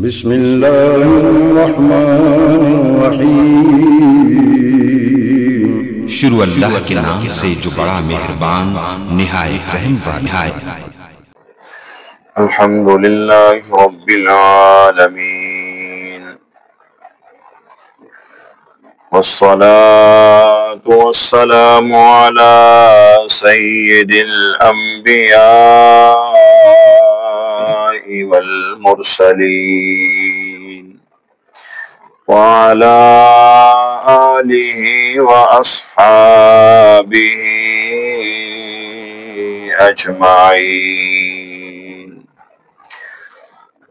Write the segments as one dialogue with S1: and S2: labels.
S1: بسم اللہ الرحمن الرحیم۔
S2: شروع اللہ کے نام سے جو بڑا مہربان نہایت رحم والا ہے۔
S3: الحمدللہ رب العالمین، والصلاة والسلام على سید الانبیاء والمرسلین وعلى آلہ واصحابہ اجمعین۔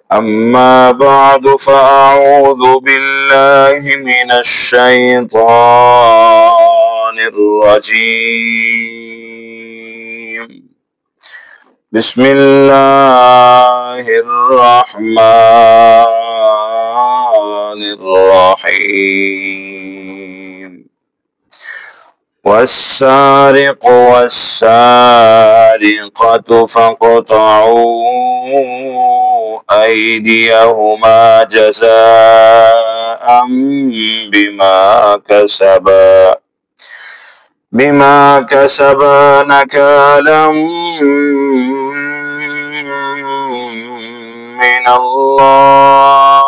S3: اما بعد فاعوذ باللہ من الشیطان الرجیم۔ بسم اللہ الرحمن الرحیم۔ والسارق والسارقة فاقطعوا أيديهما جزاء بما كسبا نكالا من الله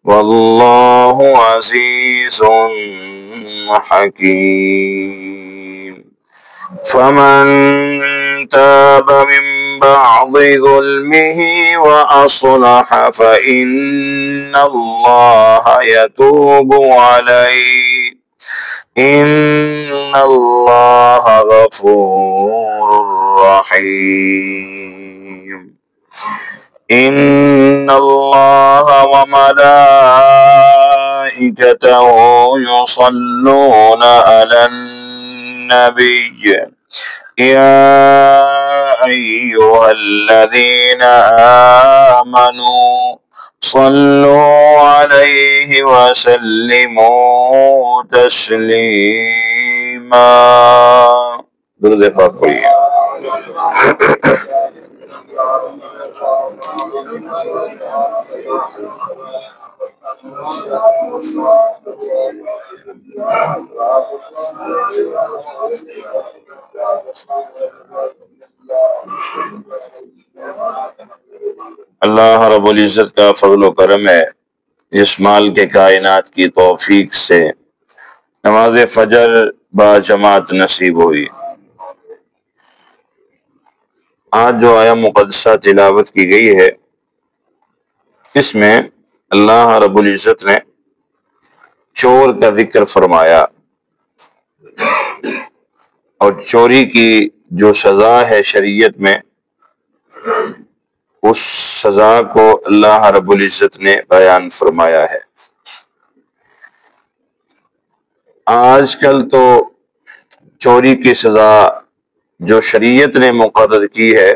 S3: والله عزيز حكيم۔ فمن تاب من بعد ظلمه وأصلح فإن الله يتوب عليه، إن الله غفور رحيم۔ إن الله وملائكته يصلون على النبي، يا أيها الذين آمنوا صلوا عليه وسلموا تسليما۔ درود پاک پڑھیے۔ اللہ رب العزت کا فضل و کرم ہے، اس مال کے کائنات کی توفیق سے نماز فجر با جماعت نصیب ہوئی۔ آج جو آیہ مقدسہ تلاوت کی گئی ہے، اس میں اللہ رب العزت نے چور کا ذکر فرمایا، اور چوری کی جو سزا ہے شریعت میں، اس سزا کو اللہ رب العزت نے بیان فرمایا ہے۔ آج کل تو چوری کی سزا جو شریعت نے مقرر کی ہے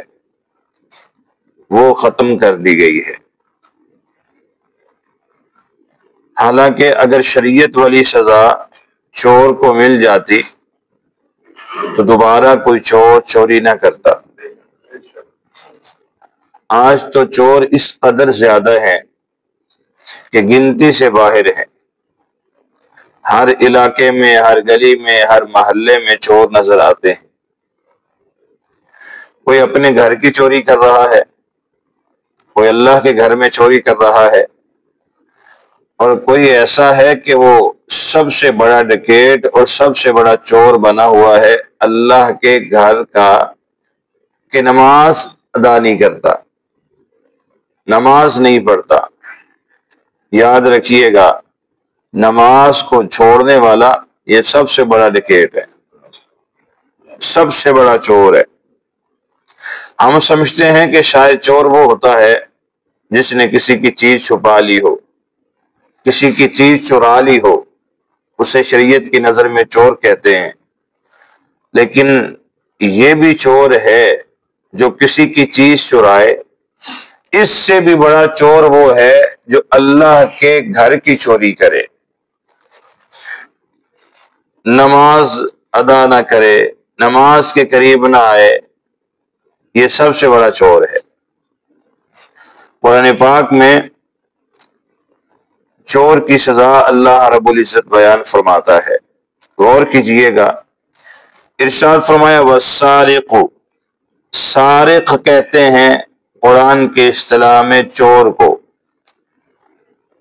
S3: وہ ختم کر دی گئی ہے۔ حالانکہ اگر شریعت والی سزا چور کو مل جاتی تو دوبارہ کوئی چور چوری نہ کرتا۔ آج تو چور اس قدر زیادہ ہیں کہ گنتی سے باہر ہیں۔ ہر علاقے میں، ہر گلی میں، ہر محلے میں چور نظر آتے ہیں۔ کوئی اپنے گھر کی چوری کر رہا ہے، کوئی اللہ کے گھر میں چوری کر رہا ہے، اور کوئی ایسا ہے کہ وہ سب سے بڑا ڈکیٹ اور سب سے بڑا چور بنا ہوا ہے اللہ کے گھر کا، کہ نماز ادا نہیں کرتا، نماز نہیں پڑھتا۔ یاد رکھیے گا، نماز کو چھوڑنے والا یہ سب سے بڑا ڈکیٹ ہے، سب سے بڑا چور ہے۔ ہم سمجھتے ہیں کہ شاید چور وہ ہوتا ہے جس نے کسی کی چیز چھپا لی ہو، کسی کی چیز چرا لی ہو، اسے شریعت کی نظر میں چور کہتے ہیں۔ لیکن یہ بھی چور ہے جو کسی کی چیز چرائے۔ اس سے بھی بڑا چور وہ ہے جو اللہ کے گھر کی چوری کرے، نماز ادا نہ کرے، نماز کے قریب نہ آئے، یہ سب سے بڑا چور ہے۔ قرآن پاک میں چور کی سزا اللہ رب العزت بیان فرماتا ہے، غور کیجئے گا۔ ارشاد فرمایا والسارق، سارق کہتے ہیں قرآن کے اصطلاح میں چور کو،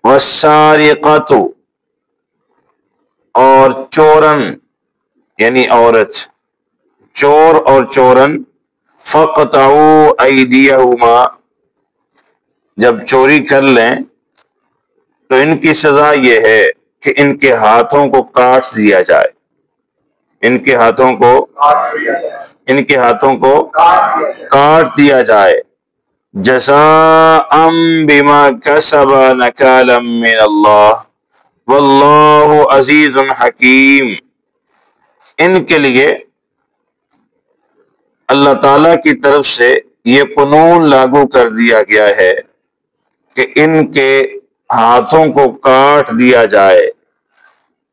S3: والسارقۃ اور چورن یعنی عورت، چور اور چورن، فقطعوا ایدیہما، جب چوری کر لیں تو ان کی سزا یہ ہے کہ ان کے ہاتھوں کو کاٹ دیا جائے، ان کے ہاتھوں کو کاٹ دیا جائے، جزاء بما کسب نکالا من اللہ واللہ عزیز حکیم۔ ان کے لیے اللہ تعالی کی طرف سے یہ قانون لاگو کر دیا گیا ہے کہ ان کے ہاتھوں کو کاٹ دیا جائے،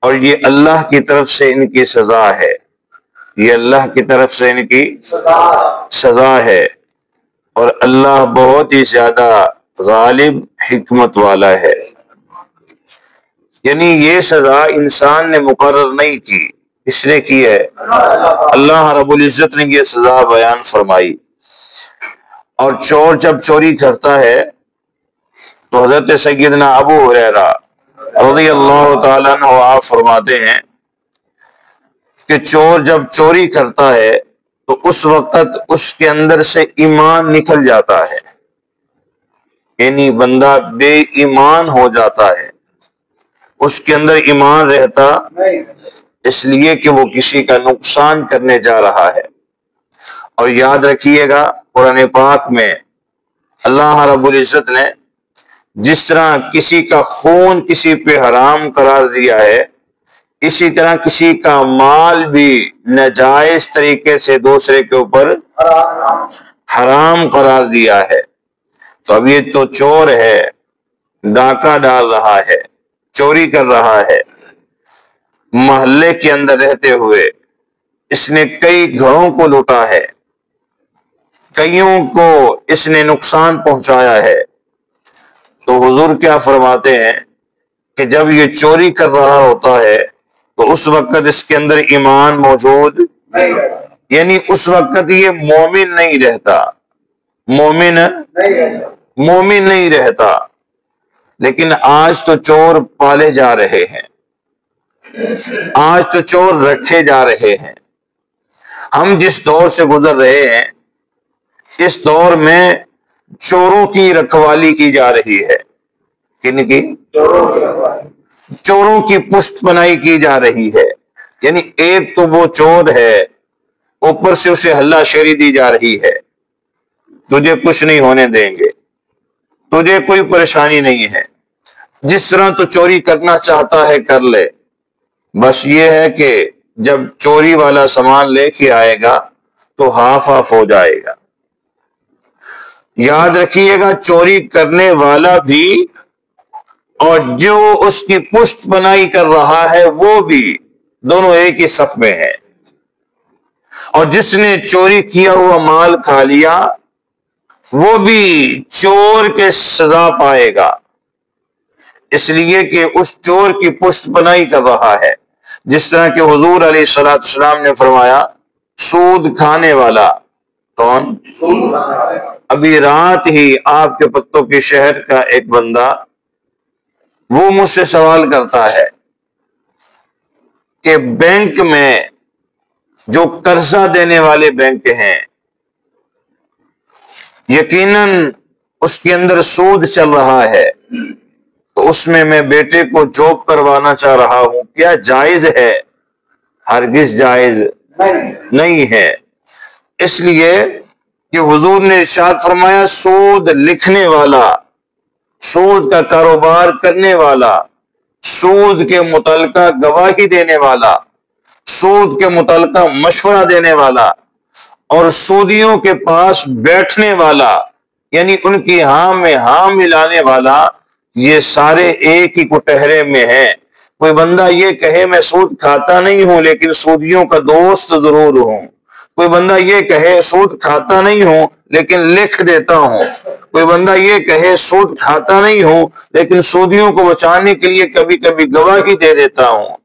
S3: اور یہ اللہ کی طرف سے ان کی سزا ہے، یہ اللہ کی طرف سے ان کی سزا ہے، اور اللہ بہت ہی زیادہ غالب حکمت والا ہے۔ یعنی یہ سزا انسان نے مقرر نہیں کی، اس نے کی ہے اللہ رب العزت نے یہ سزا بیان فرمائی۔ اور چور جب چوری کرتا ہے تو حضرت سیدنا ابو ہریرہ رضی اللہ تعالیٰ عنہ آپ فرماتے ہیں کہ چور جب چوری کرتا ہے تو اس وقت اس کے اندر سے ایمان نکل جاتا ہے، یعنی بندہ بے ایمان ہو جاتا ہے، اس کے اندر ایمان رہتا اس لیے کہ وہ کسی کا نقصان کرنے جا رہا ہے۔ اور یاد رکھیے گا قرآن پاک میں اللہ رب العزت نے جس طرح کسی کا خون کسی پہ حرام قرار دیا ہے، اسی طرح کسی کا مال بھی ناجائز طریقے سے دوسرے کے اوپر حرام قرار دیا ہے۔ تو اب یہ تو چور ہے، ڈاکہ ڈال رہا ہے، چوری کر رہا ہے، محلے کے اندر رہتے ہوئے اس نے کئی گھروں کو لوٹا ہے، کئیوں کو اس نے نقصان پہنچایا ہے۔ تو حضور کیا فرماتے ہیں کہ جب یہ چوری کر رہا ہوتا ہے تو اس وقت اس کے اندر ایمان موجود، یعنی اس وقت یہ مومن نہیں رہتا، مومن نہیں رہتا۔ لیکن آج تو چور پالے جا رہے ہیں، آج تو چور رکھے جا رہے ہیں۔ ہم جس دور سے گزر رہے ہیں اس دور میں چوروں کی رکھوالی کی جا رہی ہے، کن کی؟ چوروں کی پشت پناہی کی جا رہی ہے۔ یعنی ایک تو وہ چور ہے، اوپر سے اسے ہلا شیری دی جا رہی ہے، تجھے کچھ نہیں ہونے دیں گے، تجھے کوئی پریشانی نہیں ہے، جس طرح تو چوری کرنا چاہتا ہے کر لے، بس یہ ہے کہ جب چوری والا سامان لے کے آئے گا تو ہاف ہاف ہو جائے گا۔ یاد رکھیے گا چوری کرنے والا بھی اور جو اس کی پشت پناہی کر رہا ہے وہ بھی، دونوں ایک ہی صف میں ہیں۔ اور جس نے چوری کیا ہوا مال کھا لیا وہ بھی چور کے سزا پائے گا، اس لیے کہ اس چور کی پشت پناہی کر رہا ہے۔ جس طرح کہ حضور علیہ الصلوۃ والسلام نے فرمایا سود کھانے والا کون؟ ابھی رات ہی آپ کے پتوں کے شہر کا ایک بندہ وہ مجھ سے سوال کرتا ہے کہ بینک میں جو قرضہ دینے والے بینک ہیں یقیناً اس کے اندر سود چل رہا ہے، تو اس میں بیٹے کو جاب کروانا چاہ رہا ہوں، کیا جائز ہے؟ ہرگز جائز نہیں ہے، اس لیے کہ حضور نے ارشاد فرمایا سود لکھنے والا، سود کا کاروبار کرنے والا، سود کے متعلقہ گواہی دینے والا، سود کے متعلقہ مشورہ دینے والا اور سودیوں کے پاس بیٹھنے والا، یعنی ان کی ہاں میں ہاں ملانے والا، یہ سارے ایک ہی کٹہرے میں ہیں۔ کوئی بندہ یہ کہے میں سود کھاتا نہیں ہوں لیکن سودیوں کا دوست ضرور ہوں، کوئی بندہ یہ کہے سود کھاتا نہیں ہوں لیکن لکھ دیتا ہوں، کوئی بندہ یہ کہے سود کھاتا نہیں ہوں لیکن سودیوں کو بچانے کے لیے کبھی کبھی گواہی دے دیتا ہوں۔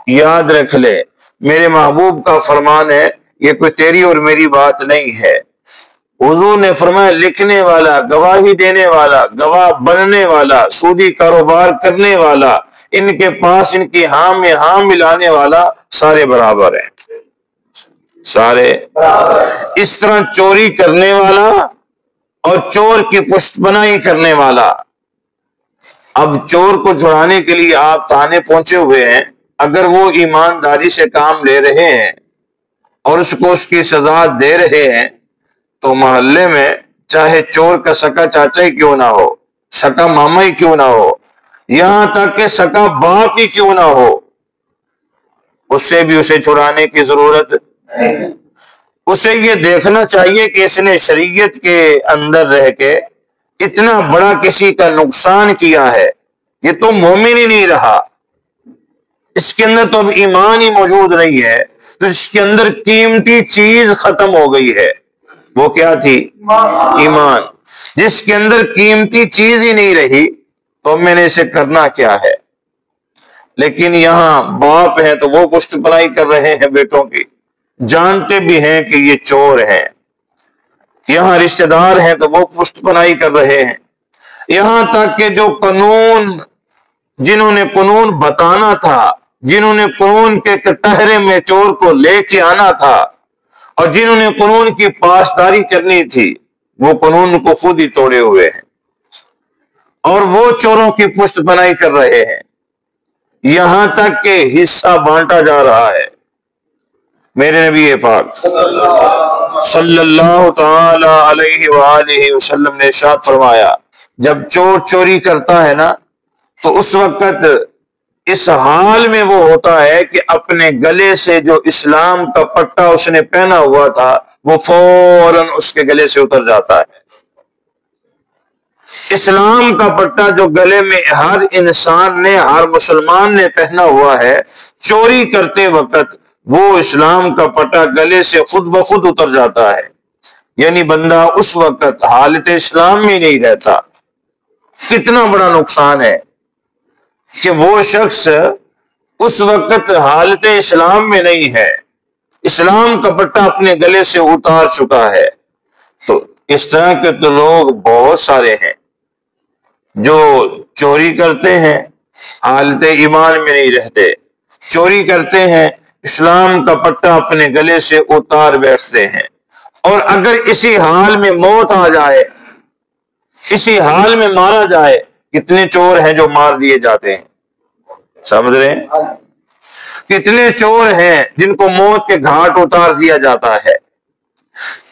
S3: یاد رکھ لے میرے محبوب کا فرمان ہے، یہ کوئی تیری اور میری بات نہیں ہے۔ حضور نے فرمایا لکھنے والا، گواہی دینے والا، گواہ بننے والا، سودی کاروبار کرنے والا، ان کے پاس ان کی ہاں میں ہاں ملانے والا، سارے برابر ہیں، سارے۔ اس طرح چوری کرنے والا اور چور کی پشت پناہی کرنے والا، اب چور کو چھڑانے کے لیے آپ تھانے پہنچے ہوئے ہیں، اگر وہ ایمانداری سے کام لے رہے ہیں اور اس کو اس کی سزا دے رہے ہیں تو محلے میں چاہے چور کا سکا چاچا ہی کیوں نہ ہو، سکا ماما ہی کیوں نہ ہو، یہاں تک کہ سکا باپ ہی کیوں نہ ہو، اس سے بھی اسے چھڑانے کی ضرورت ہے۔ اسے یہ دیکھنا چاہیے کہ اس نے شریعت کے اندر رہ کے اتنا بڑا کسی کا نقصان کیا ہے، یہ تو مومن ہی نہیں رہا، اس کے اندر تو اب ایمان ہی موجود نہیں ہے، تو اس کے اندر قیمتی چیز ختم ہو گئی ہے۔ وہ کیا تھی؟ ایمان۔ جس کے اندر قیمتی چیز ہی نہیں رہی تو میں نے اسے کرنا کیا ہے؟ لیکن یہاں باپ ہیں تو وہ پشت پناہی کر رہے ہیں بیٹوں کی، جانتے بھی ہیں کہ یہ چور ہیں۔ یہاں رشتہ دار ہیں تو وہ پشت پناہی کر رہے ہیں، یہاں تک کہ جو قانون، جنہوں نے قانون بتانا تھا، جنہوں نے قانون کے کٹہرے میں چور کو لے کے آنا تھا اور جنہوں نے قانون کی پاسداری کرنی تھی، وہ قانون کو خود ہی توڑے ہوئے ہیں اور وہ چوروں کی پشت پناہی کر رہے ہیں، یہاں تک کہ حصہ بانٹا جا رہا ہے۔ میرے نبی پاک صلی اللہ تعالی علیہ وآلہ وسلم نے ارشاد فرمایا جب چور چوری کرتا ہے نا تو اس وقت اس حال میں وہ ہوتا ہے کہ اپنے گلے سے جو اسلام کا پٹہ اس نے پہنا ہوا تھا وہ فوراً اس کے گلے سے اتر جاتا ہے۔ اسلام کا پٹہ جو گلے میں ہر انسان نے، ہر مسلمان نے پہنا ہوا ہے، چوری کرتے وقت وہ اسلام کا پٹہ گلے سے خود بخود اتر جاتا ہے، یعنی بندہ اس وقت حالت اسلام میں نہیں رہتا۔ کتنا بڑا نقصان ہے کہ وہ شخص اس وقت حالت اسلام میں نہیں ہے، اسلام کا پٹہ اپنے گلے سے اتار چکا ہے۔ تو اس طرح کے تو لوگ بہت سارے ہیں جو چوری کرتے ہیں، حالت ایمان میں نہیں رہتے، چوری کرتے ہیں، اسلام کا پٹہ اپنے گلے سے اتار بیٹھتے ہیں، اور اگر اسی حال میں موت آ جائے، اسی حال میں مارا جائے، کتنے چور ہیں جو مار دیے جاتے ہیں، سمجھ رہے ہیں؟ کتنے چور ہیں جن کو موت کے گھاٹ اتار دیا جاتا ہے۔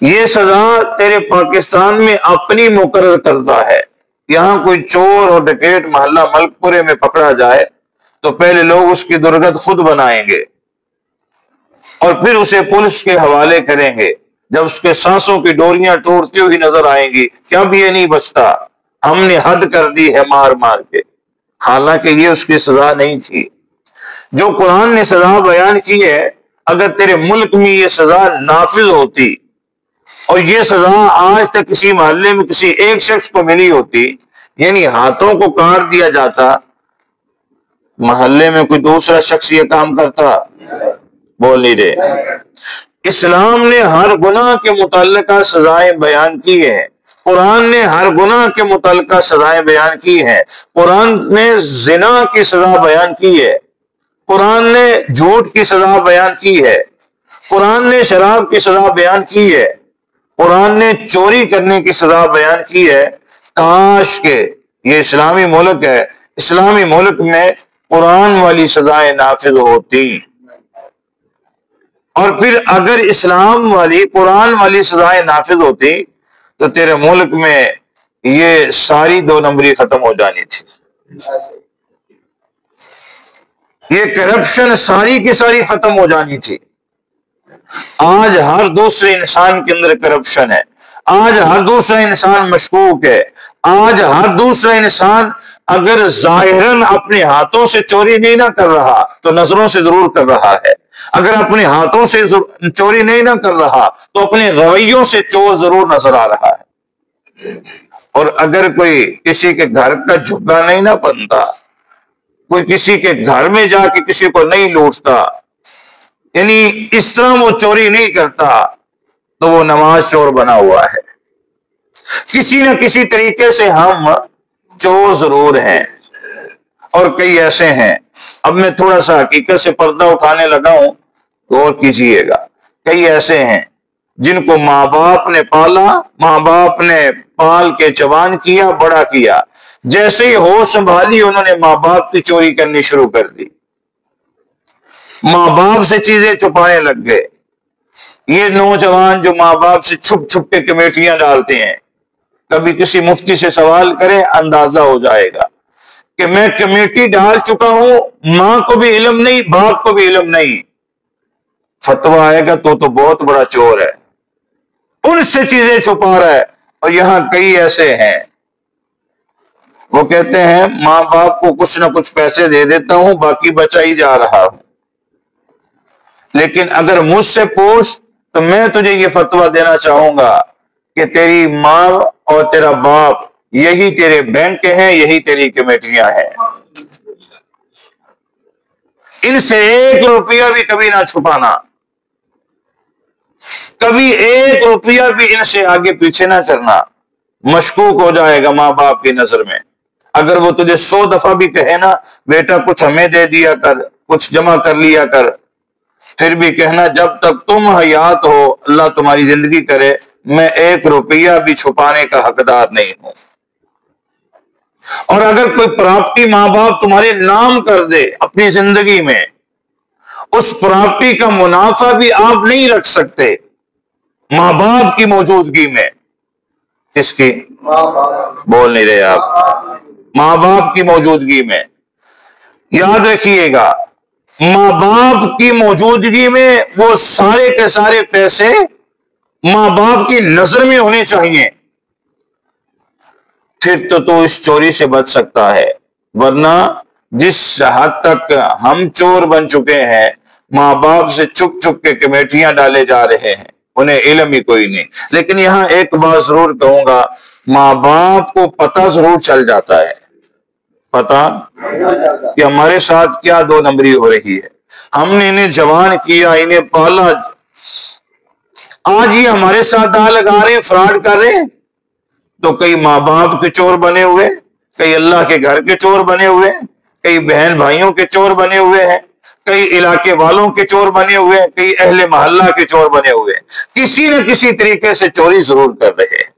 S3: یہ سزا تیرے پاکستان میں اپنی مقرر کرتا ہے۔ یہاں کوئی چور اور ڈکیٹ محلہ ملک پورے میں پکڑا جائے تو پہلے لوگ اس کی درگت خود بنائیں گے اور پھر اسے پولیس کے حوالے کریں گے۔ جب اس کے سانسوں کی ڈوریاں ٹوٹتی ہوئی نظر آئیں گی کہ اب یہ نہیں بچتا، ہم نے حد کر دی ہے مار مار کے، حالانکہ یہ اس کی سزا نہیں تھی۔ جو قرآن نے سزا بیان کی ہے، اگر تیرے ملک میں یہ سزا نافذ ہوتی اور یہ سزا آج تک کسی محلے میں کسی ایک شخص کو ملی ہوتی، یعنی ہاتھوں کو کاٹ دیا جاتا، محلے میں کوئی دوسرا شخص یہ کام کرتا؟ بول نہیں رہے۔ اسلام نے ہر گناہ کے متعلقہ سزائیں بیان کی ہیں، قرآن نے ہر گناہ کے متعلقہ سزائیں بیان کی ہیں، قرآن نے زنا کی سزا بیان کی ہے، قرآن نے جھوٹ کی سزا بیان کی ہے، قرآن نے شراب کی سزا بیان کی ہے، قرآن نے چوری کرنے کی سزا بیان کی ہے۔ کاش کہ یہ اسلامی ملک ہے، اسلامی ملک میں قرآن والی سزائیں نافذ ہوتی، اور پھر اگر اسلام والی قرآن والی سزائیں نافذ ہوتی تو تیرے ملک میں یہ ساری دو نمبری ختم ہو جانی تھی، یہ کرپشن ساری کی ساری ختم ہو جانی تھی۔ آج ہر دوسرے انسان کے اندر کرپشن ہے، آج ہر دوسرا انسان مشکوک ہے. آج ہر دوسرا انسان اگر ظاہراً اپنے ہاتھوں سے چوری نہیں نہ کر رہا تو نظروں سے ضرور کر رہا ہے. اگر اپنے ہاتھوں سے چوری نہیں نہ کر رہا تو اپنے رویوں سے چور ضرور نظر آ رہا ہے. اور اگر کوئی کسی کے گھر کا جھگا نہیں نہ بنتا، کوئی کسی کے گھر میں جا کے کسی کو نہیں لوٹتا، یعنی اس طرح وہ چوری نہیں کرتا، تو وہ نماز چور بنا ہوا ہے. کسی نہ کسی طریقے سے ہم چور ضرور ہیں. اور کئی ایسے ہیں، اب میں تھوڑا سا حقیقت سے پردہ اٹھانے لگا ہوں، غور کیجئے گا. کئی ایسے ہیں جن کو ماں باپ نے پالا، ماں باپ نے پال کے جوان کیا، بڑا کیا، جیسے ہی ہوش سنبھالی انہوں نے ماں باپ کی چوری کرنی شروع کر دی، ماں باپ سے چیزیں چھپانے لگ گئے. یہ نوجوان جو ماں باپ سے چھپ چھپ کے کمیٹیاں ڈالتے ہیں، کبھی کسی مفتی سے سوال کریں اندازہ ہو جائے گا کہ میں کمیٹی ڈال چکا ہوں، ماں کو بھی علم نہیں، باپ کو بھی علم نہیں، فتویٰ آئے گا تو بہت بڑا چور ہے، ان سے چیزیں چھپا رہا ہے. اور یہاں کئی ایسے ہیں، وہ کہتے ہیں ماں باپ کو کچھ نہ کچھ پیسے دے دیتا ہوں، باقی بچا ہی جا رہا ہوں. لیکن اگر مجھ سے پوچھ تو میں تجھے یہ فتویٰ دینا چاہوں گا کہ تیری ماں اور تیرا باپ یہی تیرے بینک ہیں، یہی تیری کمیٹیاں ہیں. ان سے 1 روپیہ بھی کبھی نہ چھپانا، کبھی 1 روپیہ بھی ان سے آگے پیچھے نہ کرنا. مشکوک ہو جائے گا ماں باپ کی نظر میں. اگر وہ تجھے 100 دفعہ بھی کہے نا بیٹا کچھ ہمیں دے دیا کر، کچھ جمع کر لیا کر، پھر بھی کہنا جب تک تم حیات ہو، اللہ تمہاری زندگی کرے، میں 1 روپیہ بھی چھپانے کا حقدار نہیں ہوں. اور اگر کوئی پراپرٹی ماں باپ تمہارے نام کر دے اپنی زندگی میں، اس پراپرٹی کا منافع بھی آپ نہیں رکھ سکتے ماں باپ کی موجودگی میں. اس کی بول نہیں رہے آپ، ماں باپ کی موجودگی میں. یاد رکھیے گا ماں باپ کی موجودگی میں وہ سارے کے سارے پیسے ماں باپ کی نظر میں ہونے چاہیے، پھر تو اس چوری سے بچ سکتا ہے. ورنہ جس حد تک ہم چور بن چکے ہیں، ماں باپ سے چھپ چھپ کے کمیٹیاں ڈالے جا رہے ہیں، انہیں علم ہی کوئی نہیں. لیکن یہاں ایک بات ضرور کہوں گا، ماں باپ کو پتہ ضرور چل جاتا ہے، پتہ کہ ہمارے ساتھ کیا 2 نمبری ہو رہی ہے. ہم نے انہیں جوان کیا، انہیں پالا، آج یہ ہمارے ساتھ داغ لگا رہے ہیں، فراڈ کر رہے ہیں. تو کئی ماں باپ کے چور بنے ہوئے، کئی اللہ کے گھر کے چور بنے ہوئے، کئی بہن بھائیوں کے چور بنے ہوئے ہیں، کئی علاقے والوں کے چور بنے ہوئے ہیں، کئی اہل محلہ کے چور بنے ہوئے ہیں. کسی نہ کسی طریقے سے چوری ضرور کر رہے ہیں.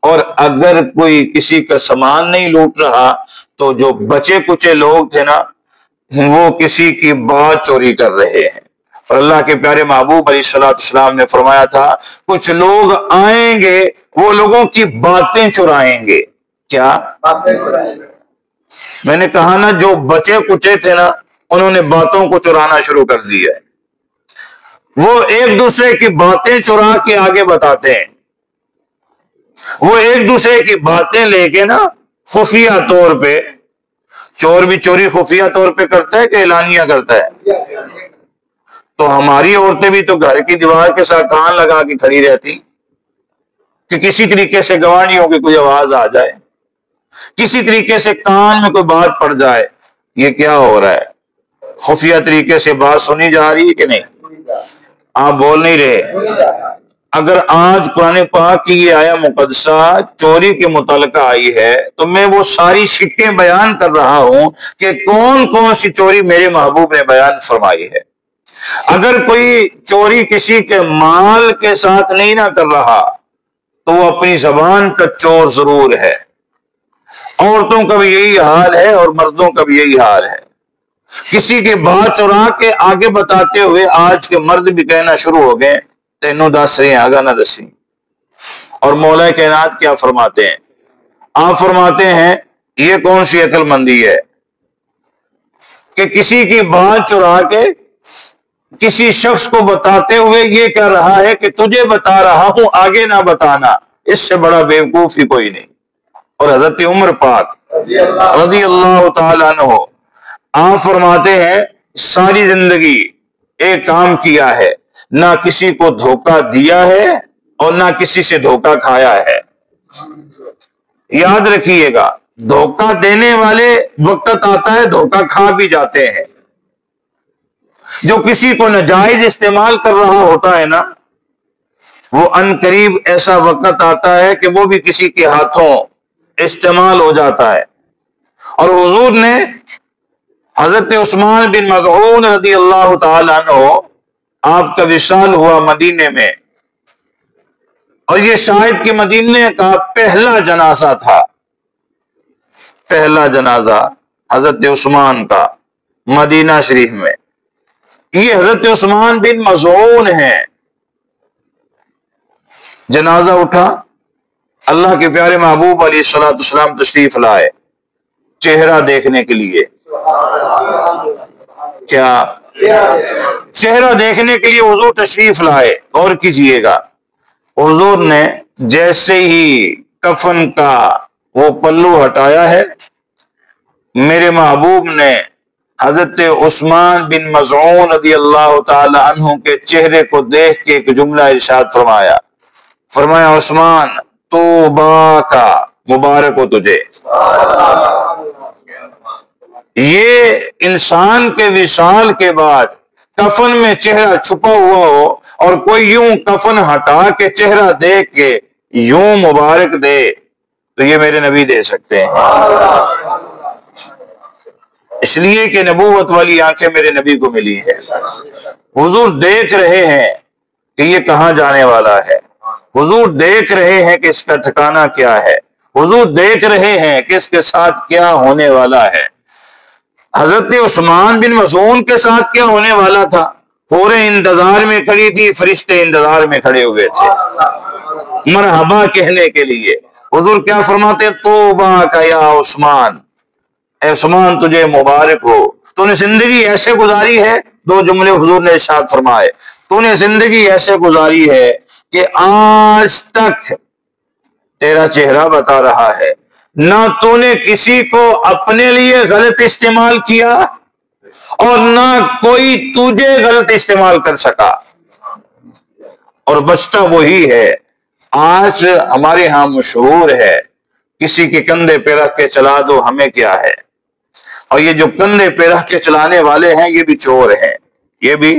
S3: اور اگر کوئی کسی کا سامان نہیں لوٹ رہا تو جو بچے کچے لوگ تھے نا، وہ کسی کی بات چوری کر رہے ہیں. اور اللہ کے پیارے محبوب علیہ السلام نے فرمایا تھا کچھ لوگ آئیں گے وہ لوگوں کی باتیں چرائیں گے. کیا باتیں چرائیں گے؟ میں نے کہا نا جو بچے کچے تھے نا انہوں نے باتوں کو چرانا شروع کر دیا ہے. وہ ایک دوسرے کی باتیں چرا کے آگے بتاتے ہیں، وہ ایک دوسرے کی باتیں لے کے نا خفیہ طور پہ، چور بھی چوری خفیہ طور پہ کرتا ہے کہ اعلانیہ کرتا ہے؟ تو ہماری عورتیں بھی تو گھر کی دیوار کے ساتھ کان لگا کے کھڑی رہتی کہ کسی طریقے سے گواہیوں کی کوئی آواز آ جائے، کسی طریقے سے کان میں کوئی بات پڑ جائے. یہ کیا ہو رہا ہے؟ خفیہ طریقے سے بات سنی جا رہی ہے کہ نہیں؟ آپ بول نہیں رہے. اگر آج قرآن پاک کی یہ آیا مقدسہ چوری کے متعلقہ آئی ہے تو میں وہ ساری شکیں بیان کر رہا ہوں کہ کون کون سی چوری میرے محبوب نے بیان فرمائی ہے. اگر کوئی چوری کسی کے مال کے ساتھ نہیں نہ کر رہا تو وہ اپنی زبان کا چور ضرور ہے. عورتوں کا بھی یہی حال ہے اور مردوں کا بھی یہی حال ہے. کسی کی بات چرا کے آگے بتاتے ہوئے آج کے مرد بھی کہنا شروع ہو گئے تینوں دس رہے ہیں آگا نہ دسی. اور مولا کائنات کیا فرماتے ہیں؟ آپ فرماتے ہیں یہ کون سی عقل مندی ہے کہ کسی کی بات چرا کے کسی شخص کو بتاتے ہوئے یہ کہہ رہا ہے کہ تجھے بتا رہا ہوں آگے نہ بتانا. اس سے بڑا بیوقوف ہی کوئی نہیں۔ اور حضرت عمر پاک رضی اللہ تعالیٰ عنہ آپ فرماتے ہیں ساری زندگی ایک کام کیا ہے، نہ کسی کو دھوکہ دیا ہے اور نہ کسی سے دھوکہ کھایا ہے۔ یاد رکھیے گا، دھوکہ دینے والے وقت آتا ہے دھوکہ کھا بھی جاتے ہیں۔ جو کسی کو ناجائز استعمال کر رہا ہوتا ہے نا، وہ ان قریب ایسا وقت آتا ہے کہ وہ بھی کسی کے ہاتھوں استعمال ہو جاتا ہے۔ اور حضور نے حضرت عثمان بن مظعون رضی اللہ تعالیٰ عنہ، آپ کا وصال ہوا مدینے میں، اور یہ شاید کہ مدینے کا پہلا جنازہ تھا، پہلا جنازہ حضرت عثمان کا مدینہ شریف میں۔ یہ حضرت عثمان بن مظعون ہیں۔ جنازہ اٹھا، اللہ کے پیارے محبوب علیہ الصلوۃ والسلام تشریف لائے چہرہ دیکھنے کے لیے۔ کیا چہرہ دیکھنے کے لیے حضور تشریف لائے؟ اور کیجئے گا، حضور نے جیسے ہی کفن کا وہ پلو ہٹایا ہے، میرے محبوب نے حضرت عثمان بن مظعون رضی اللہ تعالی عنہ کے چہرے کو دیکھ کے ایک جملہ ارشاد فرمایا عثمان توبہ کا، مبارک ہو تجھے۔ یہ انسان کے وصال کے بعد کفن میں چہرہ چھپا ہوا ہو اور کوئی یوں کفن ہٹا کے چہرہ دیکھ کے یوں مبارک دے تو یہ میرے نبی دے سکتے ہیں، اس لیے کہ نبوت والی آنکھیں میرے نبی کو ملی ہے۔ حضور دیکھ رہے ہیں کہ یہ کہاں جانے والا ہے، حضور دیکھ رہے ہیں کہ اس کا ٹھکانہ کیا ہے، حضور دیکھ رہے ہیں کہ اس کے ساتھ کیا ہونے والا ہے۔ حضرت عثمان بن مظعون کے ساتھ کیا ہونے والا تھا؟ حوریں انتظار میں کھڑی تھی، فرشتے انتظار میں کھڑے ہوئے تھے مرحبا کہنے کے لیے۔ حضور کیا فرماتے؟ توبہ کا یا عثمان، اے عثمان تجھے مبارک ہو، تو نے زندگی ایسے گزاری ہے۔ دو جملے حضور نے ارشاد فرمائے، تو نے زندگی ایسے گزاری ہے کہ آج تک تیرا چہرہ بتا رہا ہے، نہ تو نے کسی کو اپنے لیے غلط استعمال کیا اور نہ کوئی تجھے غلط استعمال کر سکا، اور بچتا وہی ہے۔ آج ہمارے ہاں مشہور ہے، کسی کے کندھے پہ رکھ کے چلا دو ہمیں کیا ہے، اور یہ جو کندھے پہ رکھ کے چلانے والے ہیں یہ بھی چور ہیں، یہ بھی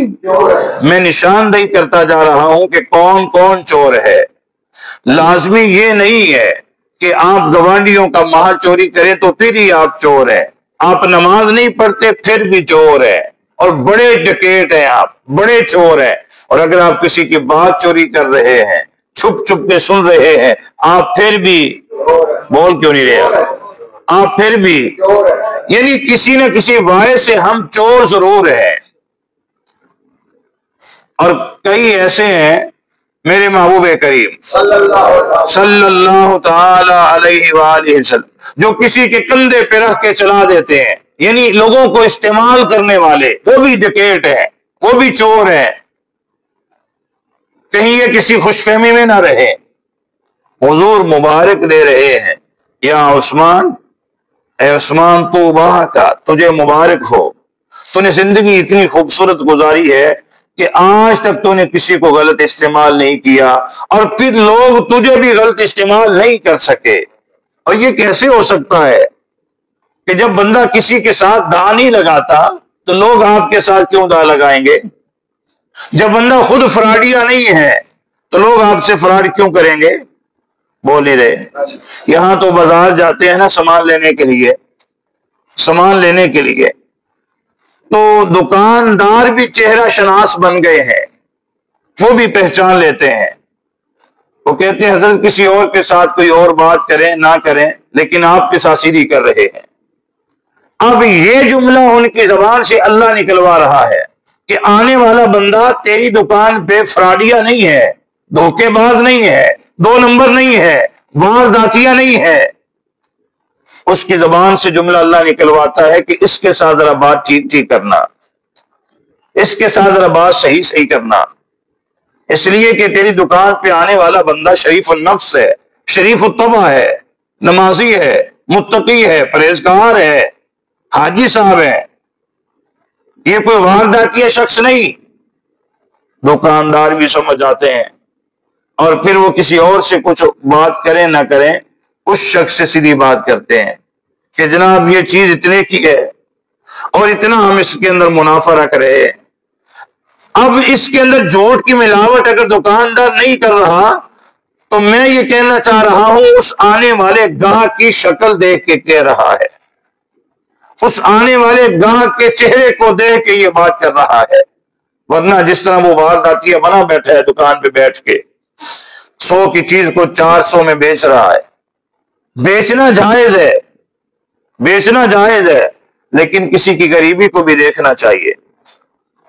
S3: میں نشاندہی کرتا جا رہا ہوں کہ کون کون چور ہے۔ لازمی یہ نہیں ہے کہ آپ گوانڈیوں کا مال چوری کریں تو پھر ہی آپ چور ہیں، آپ نماز نہیں پڑھتے پھر بھی چور ہیں، اور بڑے ڈکیٹ ہیں آپ، بڑے چور ہیں۔ اور اگر آپ کسی کی بات چوری کر رہے ہیں، چھپ چھپ کے سن رہے ہیں، آپ پھر بھی بول کیوں نہیں رہے؟ آپ پھر بھی یعنی کسی نہ کسی وجہ سے ہم چور ضرور ہیں۔ اور کئی ایسے ہیں میرے محبوب کریم صلی اللہ تعالی علیہ وآلہ وسلم جو کسی کے کندھے پہ رکھ کے چلا دیتے ہیں، یعنی لوگوں کو استعمال کرنے والے، وہ بھی ڈکیٹ ہیں، وہ بھی چور ہیں۔ کہیں یہ کسی خوش فہمی میں نہ رہے۔ حضور مبارک دے رہے ہیں، یا عثمان، اے عثمان توبہ کا، تجھے مبارک ہو، تو نے زندگی اتنی خوبصورت گزاری ہے کہ آج تک تو نے کسی کو غلط استعمال نہیں کیا، اور پھر لوگ تجھے بھی غلط استعمال نہیں کر سکے۔ اور یہ کیسے ہو سکتا ہے کہ جب بندہ کسی کے ساتھ داغ نہیں لگاتا تو لوگ آپ کے ساتھ کیوں داغ لگائیں گے؟ جب بندہ خود فراڈیا نہیں ہے تو لوگ آپ سے فراڈ کیوں کریں گے؟ بول نہیں رہے۔ یہاں تو بازار جاتے ہیں نا سامان لینے کے لیے، سامان لینے کے لیے تو دکاندار بھی چہرہ شناس بن گئے ہیں، وہ بھی پہچان لیتے ہیں۔ وہ کہتے ہیں حضرت کسی اور کے ساتھ کوئی اور بات کریں نہ کریں لیکن آپ کے ساتھ سیدھی کر رہے ہیں۔ اب یہ جملہ ان کی زبان سے اللہ نکلوا رہا ہے کہ آنے والا بندہ تیری دکان پہ فراڈیا نہیں ہے، دھوکے باز نہیں ہے، دو نمبر نہیں ہے، وارداتیہ نہیں ہے۔ اس کی زبان سے جملہ اللہ نکلواتا ہے کہ اس کے ساتھ ذرا بات ٹھیک ٹھیک کرنا، اس کے ساتھ ذرا بات صحیح صحیح کرنا۔ اس لیے کہ تیری دکان پہ آنے والا بندہ شریف النفس ہے، شریف الطبع ہے، نمازی ہے، متقی ہے، پرہیزگار ہے، حاجی صاحب ہے، یہ کوئی وارداتی شخص نہیں۔ دکاندار بھی سمجھ آتے ہیں، اور پھر وہ کسی اور سے کچھ بات کریں نہ کریں، اس شخص سے سیدھی بات کرتے ہیں کہ جناب یہ چیز اتنے کی ہے اور اتنا ہم اس کے اندر منافع رکھ رہے ہیں۔ اب اس کے اندر جھوٹ کی ملاوٹ اگر دکاندار نہیں کر رہا تو میں یہ کہنا چاہ رہا ہوں اس آنے والے گاہک کی شکل دیکھ کے کہہ رہا ہے، اس آنے والے گاہک کے چہرے کو دیکھ کے یہ بات کر رہا ہے، ورنہ جس طرح وہ وارداتیہ بنا بیٹھا ہے دکان پہ بیٹھ کے 100 کی چیز کو 400 میں بیچ رہا ہے۔ بیچنا جائز ہے، بیچنا جائز ہے، لیکن کسی کی غریبی کو بھی دیکھنا چاہیے،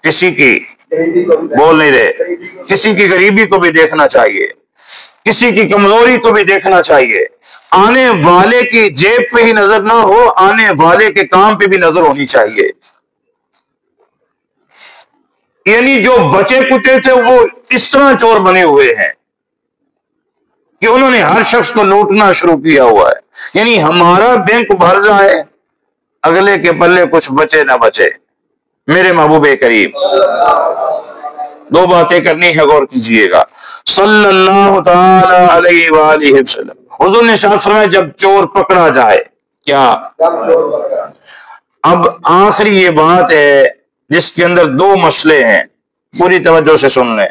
S3: کسی کی بول نہیں رہے، کسی کی غریبی کو بھی دیکھنا چاہیے، کسی کی کمزوری کو بھی دیکھنا چاہیے۔ آنے والے کی جیب پہ ہی نظر نہ ہو، آنے والے کے کام پہ بھی نظر ہونی چاہیے۔ یعنی جو بچے کچے تھے وہ اس طرح چور بنے ہوئے ہیں کہ انہوں نے ہر شخص کو لوٹنا شروع کیا ہوا ہے۔ یعنی ہمارا بینک بھر جائے، اگلے کے پلے کچھ بچے نہ بچے۔ میرے محبوب کریم، دو باتیں کرنی ہے، غور کیجئے گا۔ صلی اللہ تعالی علیہ وآلہ وسلم، حضور نے ارشاد فرمایا جب چور پکڑا جائے، کیا؟ اب آخری یہ بات ہے جس کے اندر دو مسئلے ہیں، پوری توجہ سے سن لیں۔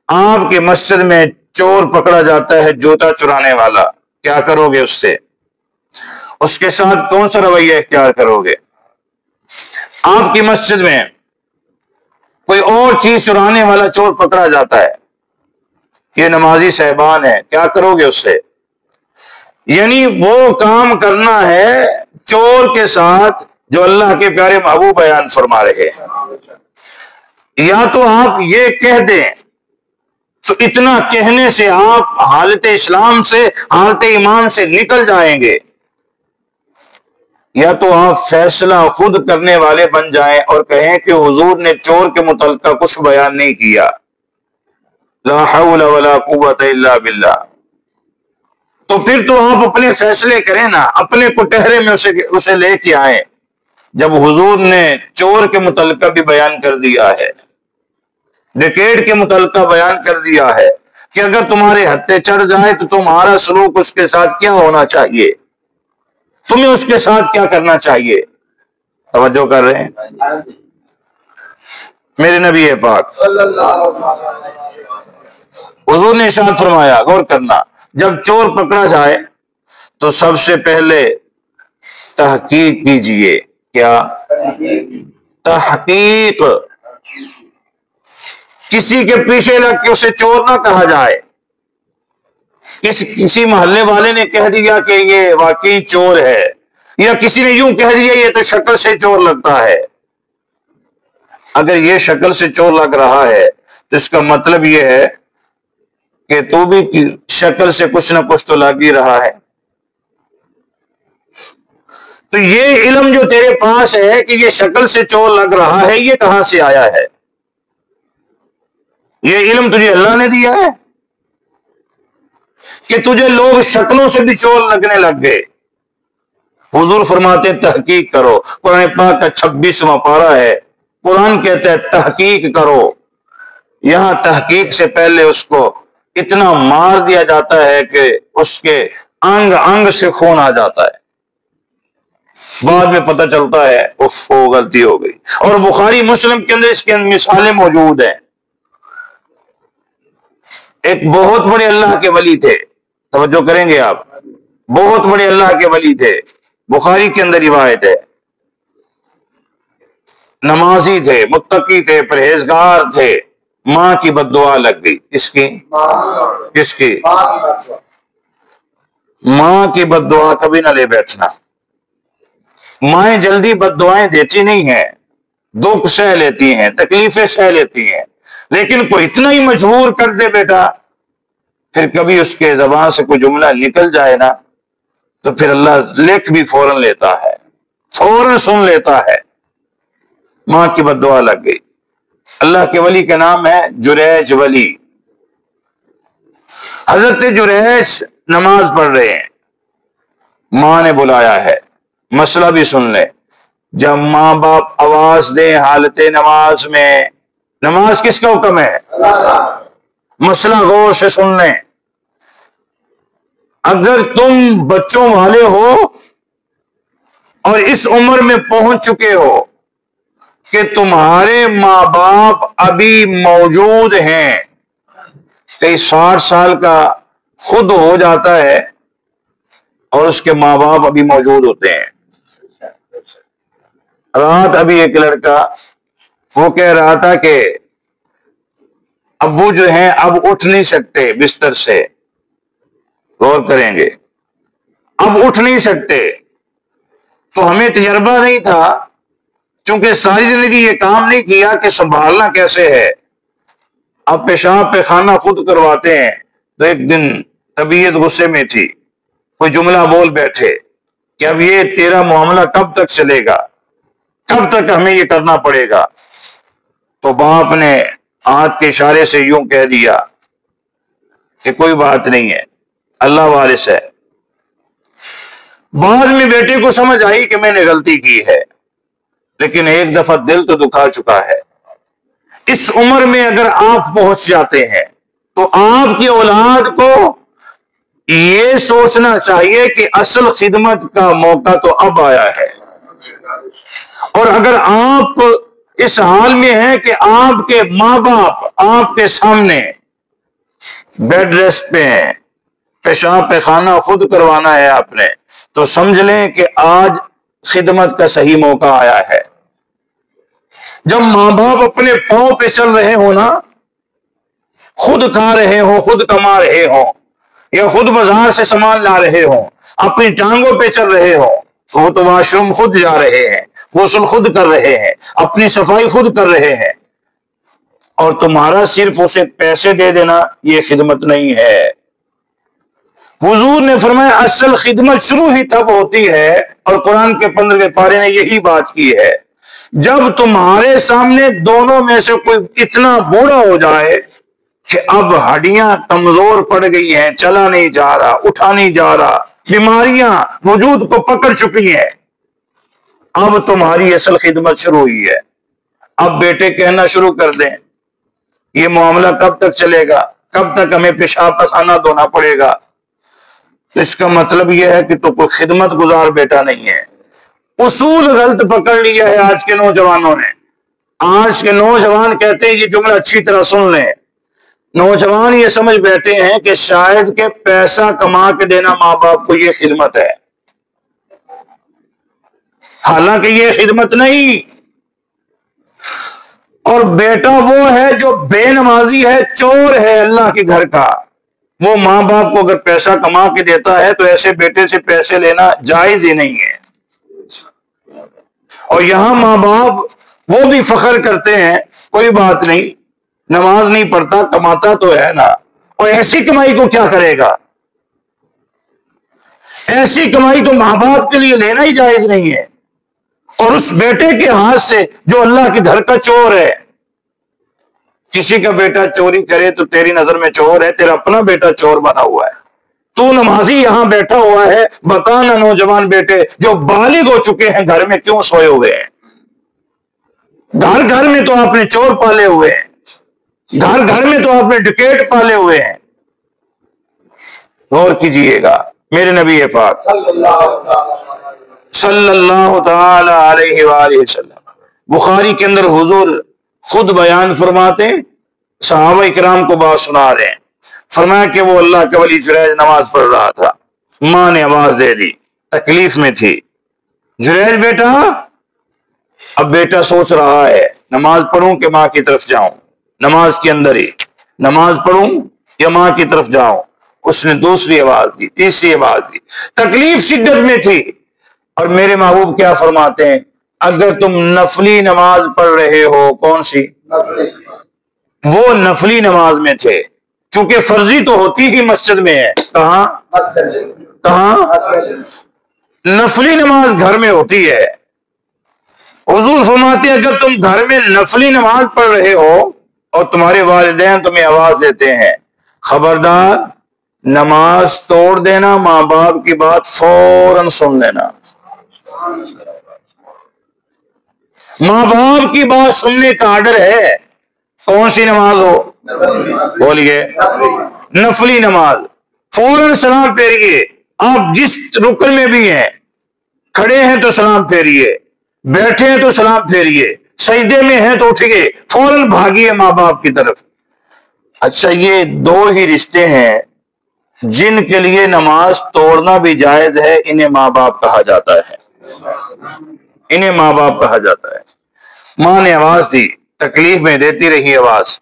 S3: آپ کے مسجد میں چور پکڑا جاتا ہے، جوتا چرانے والا، کیا کرو گے اس سے؟ اس کے ساتھ کون سا رویہ اختیار کرو گے؟ آپ کی مسجد میں کوئی اور چیز چرانے والا چور پکڑا جاتا ہے، یہ نمازی صاحبان ہے، کیا کرو گے اس سے؟ یعنی وہ کام کرنا ہے چور کے ساتھ جو اللہ کے پیارے محبوب بیان فرما رہے ہیں۔ یا تو آپ یہ کہہ دیں تو اتنا کہنے سے آپ حالت اسلام سے، حالت ایمان سے نکل جائیں گے، یا تو آپ فیصلہ خود کرنے والے بن جائیں اور کہیں کہ حضور نے چور کے متعلقہ کچھ بیان نہیں کیا، لا حول ولا قوت الا باللہ، تو پھر تو آپ اپنے فیصلے کریں نا، اپنے کٹہرے میں اسے لے کے آئیں، جب حضور نے چور کے متعلقہ بھی بیان کر دیا ہے، ڈکیٹ کے متعلقہ بیان کر دیا ہے کہ اگر تمہارے ہتھے چڑھ جائے تو تمہارا سلوک اس کے ساتھ کیا ہونا چاہیے، تمہیں اس کے ساتھ کیا کرنا چاہیے۔ توجہ کر رہے ہیں؟ میرے نبی پاک حضور نے ارشاد فرمایا، غور کرنا، جب چور پکڑا جائے تو سب سے پہلے تحقیق کیجئے۔ کیا؟ تحقیق۔ کسی کے پیچھے لگ کے اسے چور نہ کہا جائے۔ کسی محلے والے نے کہہ دیا کہ یہ واقعی چور ہے، یا کسی نے یوں کہہ دیا یہ تو شکل سے چور لگتا ہے۔ اگر یہ شکل سے چور لگ رہا ہے تو اس کا مطلب یہ ہے کہ تو بھی شکل سے کچھ نہ کچھ تو لگ ہی رہا ہے۔ تو یہ علم جو تیرے پاس ہے کہ یہ شکل سے چور لگ رہا ہے، یہ کہاں سے آیا ہے؟ یہ علم تجھے اللہ نے دیا ہے کہ تجھے لوگ شکلوں سے بھی چور لگنے لگ گئے؟ حضور فرماتے ہیں تحقیق کرو۔ قرآن پاک کا 26واں پارہ ہے، قرآن کہتا ہے تحقیق کرو۔ یہاں تحقیق سے پہلے اس کو اتنا مار دیا جاتا ہے کہ اس کے انگ انگ سے خون آ جاتا ہے، بعد میں پتہ چلتا ہے اف غلطی ہو گئی۔ اور بخاری مسلم کے اندر اس کے مثالیں موجود ہیں۔ ایک بہت بڑے اللہ کے ولی تھے، توجہ کریں گے آپ، بہت بڑے اللہ کے ولی تھے، بخاری کے اندر روایت ہے، نمازی تھے، متقی تھے، پرہیزگار تھے، ماں کی بد دعا لگ گئی۔ کس کی؟ کس کی؟ ماں کی بد دعا کبھی نہ لے بیٹھنا۔ مائیں جلدی بد دعائیں دیتی نہیں ہیں، دکھ سہ لیتی ہیں، تکلیفیں سہ لیتی ہیں، لیکن کوئی اتنا ہی مجبور کر دے بیٹا، پھر کبھی اس کے زبان سے کوئی جملہ نکل جائے نا تو پھر اللہ لکھ بھی فوراً لیتا ہے، فوراً سن لیتا ہے۔ ماں کی بد دعا لگ گئی۔ اللہ کے ولی کا نام ہے جریج ولی، حضرت جریج نماز پڑھ رہے ہیں، ماں نے بلایا ہے، مسئلہ بھی سن لیں۔ جب ماں باپ آواز دیں حالت نماز میں، نماز کس کا حکم ہے؟ مسئلہ غور سے سن لیں۔ اگر تم بچوں والے ہو اور اس عمر میں پہنچ چکے ہو کہ تمہارے ماں باپ ابھی موجود ہیں، کئی 60 سال کا خود ہو جاتا ہے اور اس کے ماں باپ ابھی موجود ہوتے ہیں۔ رات ابھی ایک لڑکا وہ کہہ رہا تھا کہ ابو جو ہیں اب اٹھ نہیں سکتے بستر سے، غور کریں گے، اب اٹھ نہیں سکتے۔ تو ہمیں تجربہ نہیں تھا، چونکہ ساری زندگی یہ کام نہیں کیا کہ سنبھالنا کیسے ہے۔ اب پیشاب پیخانہ خود کرواتے ہیں، تو ایک دن طبیعت غصے میں تھی، کوئی جملہ بول بیٹھے کہ اب یہ تیرا معاملہ کب تک چلے گا، کب تک ہمیں یہ کرنا پڑے گا۔ تو باپ نے ہاتھ کے اشارے سے یوں کہہ دیا کہ کوئی بات نہیں ہے، اللہ وارث ہے۔ بعد میں بیٹے کو سمجھ آئی کہ میں نے غلطی کی ہے، لیکن ایک دفعہ دل تو دکھا چکا ہے۔ اس عمر میں اگر آپ پہنچ جاتے ہیں تو آپ کی اولاد کو یہ سوچنا چاہیے کہ اصل خدمت کا موقع تو اب آیا ہے۔ اور اگر آپ اس حال میں ہیں کہ آپ کے ماں باپ آپ کے سامنے بیڈ ریسٹ پہ ہیں، پیشاب پیخانہ خود کروانا ہے آپ نے، تو سمجھ لیں کہ آج خدمت کا صحیح موقع آیا ہے۔ جب ماں باپ اپنے پاؤں پہ چل رہے ہوں نا، خود کھا رہے ہوں، خود کما رہے ہوں، یا خود بازار سے سامان لا رہے ہوں، اپنی ٹانگوں پہ چل رہے ہوں، وہ تو واش روم خود جا رہے ہیں، غسل خود کر رہے ہیں، اپنی صفائی خود کر رہے ہیں، اور تمہارا صرف اسے پیسے دے دینا یہ خدمت نہیں ہے۔ حضور نے فرمایا اصل خدمت شروع ہی تب ہوتی ہے، اور قرآن کے 15ویں پارے نے یہی بات کی ہے، جب تمہارے سامنے دونوں میں سے کوئی اتنا بوڑھا ہو جائے کہ اب ہڈیاں کمزور پڑ گئی ہیں، چلا نہیں جا رہا، اٹھا نہیں جا رہا، بیماریاں وجود کو پکڑ چکی ہیں، اب تمہاری اصل خدمت شروع ہوئی ہے۔ اب بیٹے کہنا شروع کر دیں یہ معاملہ کب تک چلے گا، کب تک ہمیں پیشاب پخانہ دھونا پڑے گا، اس کا مطلب یہ ہے کہ تو کوئی خدمت گزار بیٹا نہیں ہے۔ اصول غلط پکڑ لیا ہے آج کے نوجوانوں نے۔ آج کے نوجوان کہتے ہیں، یہ جملہ اچھی طرح سن لیں، نوجوان یہ سمجھ بیٹھے ہیں کہ شاید کہ پیسہ کما کے دینا ماں باپ کو یہ خدمت ہے، حالانکہ یہ خدمت نہیں۔ اور بیٹا وہ ہے جو بے نمازی ہے، چور ہے اللہ کے گھر کا، وہ ماں باپ کو اگر پیسہ کما کے دیتا ہے تو ایسے بیٹے سے پیسے لینا جائز ہی نہیں ہے۔ اور یہاں ماں باپ وہ بھی فخر کرتے ہیں، کوئی بات نہیں، نماز نہیں پڑھتا، کماتا تو ہے نا، اور ایسی کمائی کو کیا کرے گا، ایسی کمائی تو ماں باپ کے لیے لینا ہی جائز نہیں ہے۔ اور اس بیٹے کے ہاتھ سے جو اللہ کے گھر کا چور ہے، کسی کا بیٹا چوری کرے تو تیری نظر میں چور ہے، تیرا اپنا بیٹا چور بنا ہوا ہے، تو نمازی یہاں بیٹھا ہوا ہے، بتانا نوجوان بیٹے جو بالغ ہو چکے ہیں گھر میں کیوں سوئے ہوئے ہیں؟ گھر گھر میں تو آپ نے چور پالے ہوئے ہیں، گھر گھر میں تو آپ نے ڈکیٹ پالے ہوئے ہیں۔ غور کیجئے گا، میرے نبی پاک صلی اللہ تعالی علیہ وآلہ وسلم، بخاری کے اندر حضور خود بیان فرماتے ہیں، صحابہ اکرام کو بات سنا رہے ہیں، فرمایا کہ وہ اللہ کے ولی جریج نماز پڑھ رہا تھا، ماں نے آواز دے دی، تکلیف میں تھی، جریج بیٹا، اب بیٹا سوچ رہا ہے نماز پڑھوں کہ ماں کی طرف جاؤں، نماز کے اندر ہی نماز پڑھوں یا ماں کی طرف جاؤں۔ اس نے دوسری آواز دی، تیسری آواز دی، تکلیف شدت میں تھی، اور میرے محبوب کیا فرماتے ہیں، اگر تم نفلی نماز پڑھ رہے ہو، کون سی؟ وہ نفلی نماز میں تھے، چونکہ فرضی تو ہوتی ہی مسجد میں ہے، کہاں نفلی نماز گھر میں ہوتی ہے۔ حضور فرماتے ہیں اگر تم گھر میں نفلی نماز پڑھ رہے ہو اور تمہارے والدین تمہیں آواز دیتے ہیں، خبردار نماز توڑ دینا، ماں باپ کی بات فوراً سن لینا. ماں باپ کی بات سننے کا آرڈر ہے. کون سی نماز ہو؟ بولیے. نفلی نماز. فوراً سلام پھیریے. آپ جس رکن میں بھی ہیں، کھڑے ہیں تو سلام پھیریے، بیٹھے ہیں تو سلام پھیریے، سجدے میں ہیں تو اٹھیے، فوراً بھاگیے ماں باپ کی طرف. اچھا، یہ دو ہی رشتے ہیں جن کے لیے نماز توڑنا بھی جائز ہے. انہیں ماں باپ کہا جاتا ہے. انہیں ماں باپ کہا جاتا ہے. ماں نے آواز دی، تکلیف میں دیتی رہی آواز،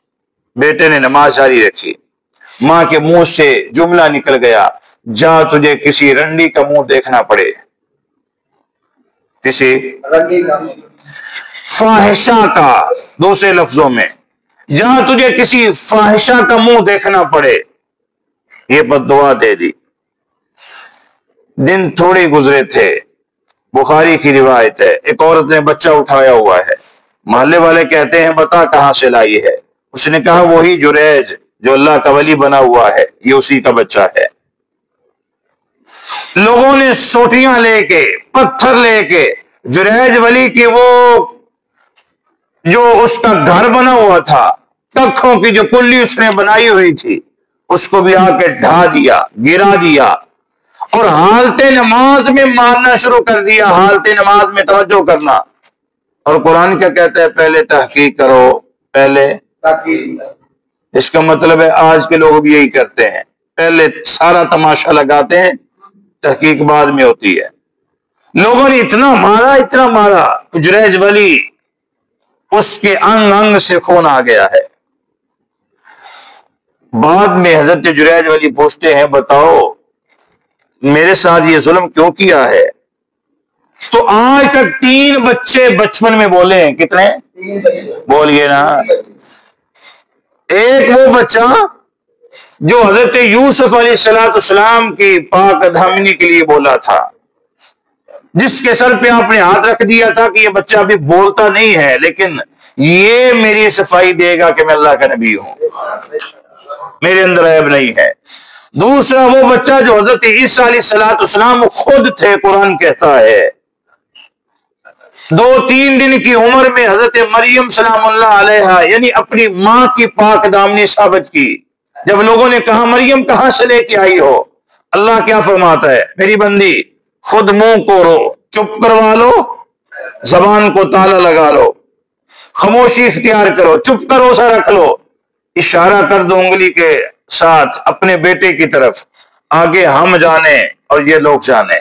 S3: بیٹے نے نماز جاری رکھی. ماں کے منہ سے جملہ نکل گیا، جا تجھے کسی رنڈی کا منہ دیکھنا پڑے. کسی فاحشہ کا، دوسرے لفظوں میں جہاں تجھے کسی فاحشہ کا منہ دیکھنا پڑے. یہ بد دعا دے دی. دن تھوڑے گزرے تھے. بخاری کی روایت ہے، ایک عورت نے بچہ اٹھایا ہوا ہے. محلے والے کہتے ہیں بتا کہاں سے لائی ہے؟ اس نے کہا وہی جریج جو اللہ کا ولی بنا ہوا ہے، یہ اسی کا بچہ ہے. لوگوں نے سوٹیاں لے کے، پتھر لے کے جریج ولی کی وہ جو اس کا گھر بنا ہوا تھا، تخوں کی جو کلی اس نے بنائی ہوئی تھی، اس کو بھی آ کے ڈھا دیا، گرا دیا، اور حالت نماز میں مارنا شروع کر دیا. حالت نماز میں توجہ کرنا. اور قرآن کیا کہتا ہے؟ پہلے تحقیق کرو. پہلے اس کا مطلب ہے آج کے لوگ بھی یہی کرتے ہیں، پہلے سارا تماشا لگاتے ہیں، تحقیق بعد میں ہوتی ہے. لوگوں نے اتنا مارا جریج ولی، اس کے انگ انگ سے خون آ گیا ہے. بعد میں حضرت جریج ولی پوچھتے ہیں بتاؤ میرے ساتھ یہ ظلم کیوں کیا ہے؟ تو آج تک 3 بچے بچپن میں بولے ہیں. کتنے؟ بولیے نا. ایک وہ بچہ جو حضرت یوسف علیہ السلام کی پاک دامنی کے لیے بولا تھا، جس کے سر پہ آپ نے ہاتھ رکھ دیا تھا کہ یہ بچہ ابھی بولتا نہیں ہے، لیکن یہ میری صفائی دے گا کہ میں اللہ کا نبی ہوں، میرے اندر عیب نہیں ہے. دوسرا وہ بچہ جو حضرت عیسیٰ علیہ السلام خود تھے. قرآن کہتا ہے 2-3 دن کی عمر میں حضرت مریم سلام اللہ علیہا، یعنی اپنی ماں کی پاک دامنی ثابت کی. جب لوگوں نے کہا مریم کہاں سے لے کے آئی ہو، اللہ کیا فرماتا ہے؟ میری بندی خود منہ کو چپ کروا لو، زبان کو تالا لگا لو، خاموشی اختیار کرو، چپ کرو سا رکھ لو، اشارہ کر دو انگلی کے ساتھ اپنے بیٹے کی طرف، آگے ہم جانے اور یہ لوگ جانے.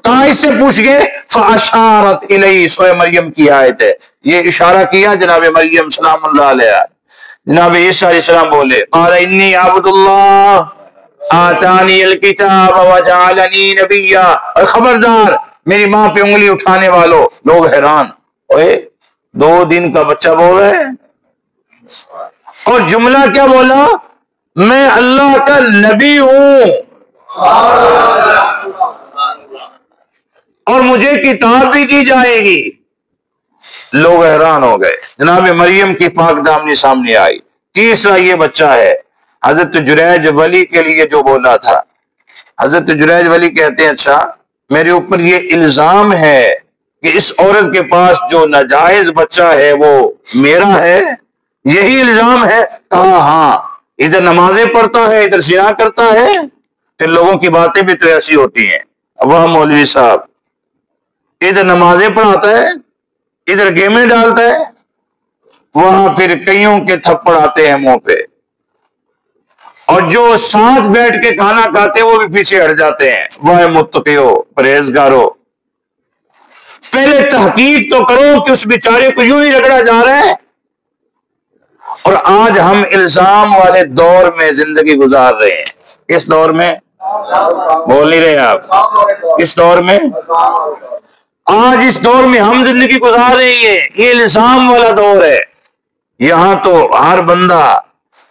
S3: کہاں اس سے پوچھ گئے؟ فَأَشَارَتْ إِلَيْهِ، سورہ مریم کی آیت ہے. یہ اشارہ کیا جناب مریم سلام اللہ علیہ. جناب عیسیٰ علیہ السلام بولے قَالَ إِنِّي عَبْدُ اللَّهِ آتَانِيَ الْكِتَابَ وَجَعَلَنِي نَبِيًّا. اور خبردار میری ماں پہ انگلی اٹھانے والوں. لوگ حیران، اوے 2 دن کا بچہ بول رہے ہیں، اور جملہ کیا بولا؟ میں اللہ کا نبی ہوں اور مجھے کتاب بھی دی جائے گی. لوگ حیران ہو گئے. جناب مریم کی پاک دامنی سامنے آئی. تیسرا یہ بچہ ہے حضرت جریج ولی کے لیے جو بولا تھا. حضرت جریج ولی کہتے ہیں اچھا میرے اوپر یہ الزام ہے کہ اس عورت کے پاس جو ناجائز بچہ ہے وہ میرا ہے، یہی الزام ہے؟ کہا ہاں. ادھر نمازیں پڑھتا ہے، ادھر زنا کرتا ہے. پھر لوگوں کی باتیں بھی تو ایسی ہوتی ہیں. وہ مولوی صاحب ادھر نمازیں پڑھاتا ہے، ادھر گیمیں ڈالتا ہے، وہاں پھر کئیوں کے تھپڑ آتے ہیں منہ پہ، اور جو ساتھ بیٹھ کے کھانا کھاتے ہیں وہ بھی پیچھے ہٹ جاتے ہیں. وہ متقیو، پرہیزگارو، پہلے تحقیق تو کرو کہ اس بیچارے کو یوں ہی رگڑا جا رہا ہے. اور آج ہم الزام والے دور میں زندگی گزار رہے ہیں. کس دور میں؟ بول نہیں رہے آپ. کس دور میں؟ آج اس دور میں ہم زندگی گزار رہے ہیں. یہ الزام والا دور ہے. یہاں تو ہر بندہ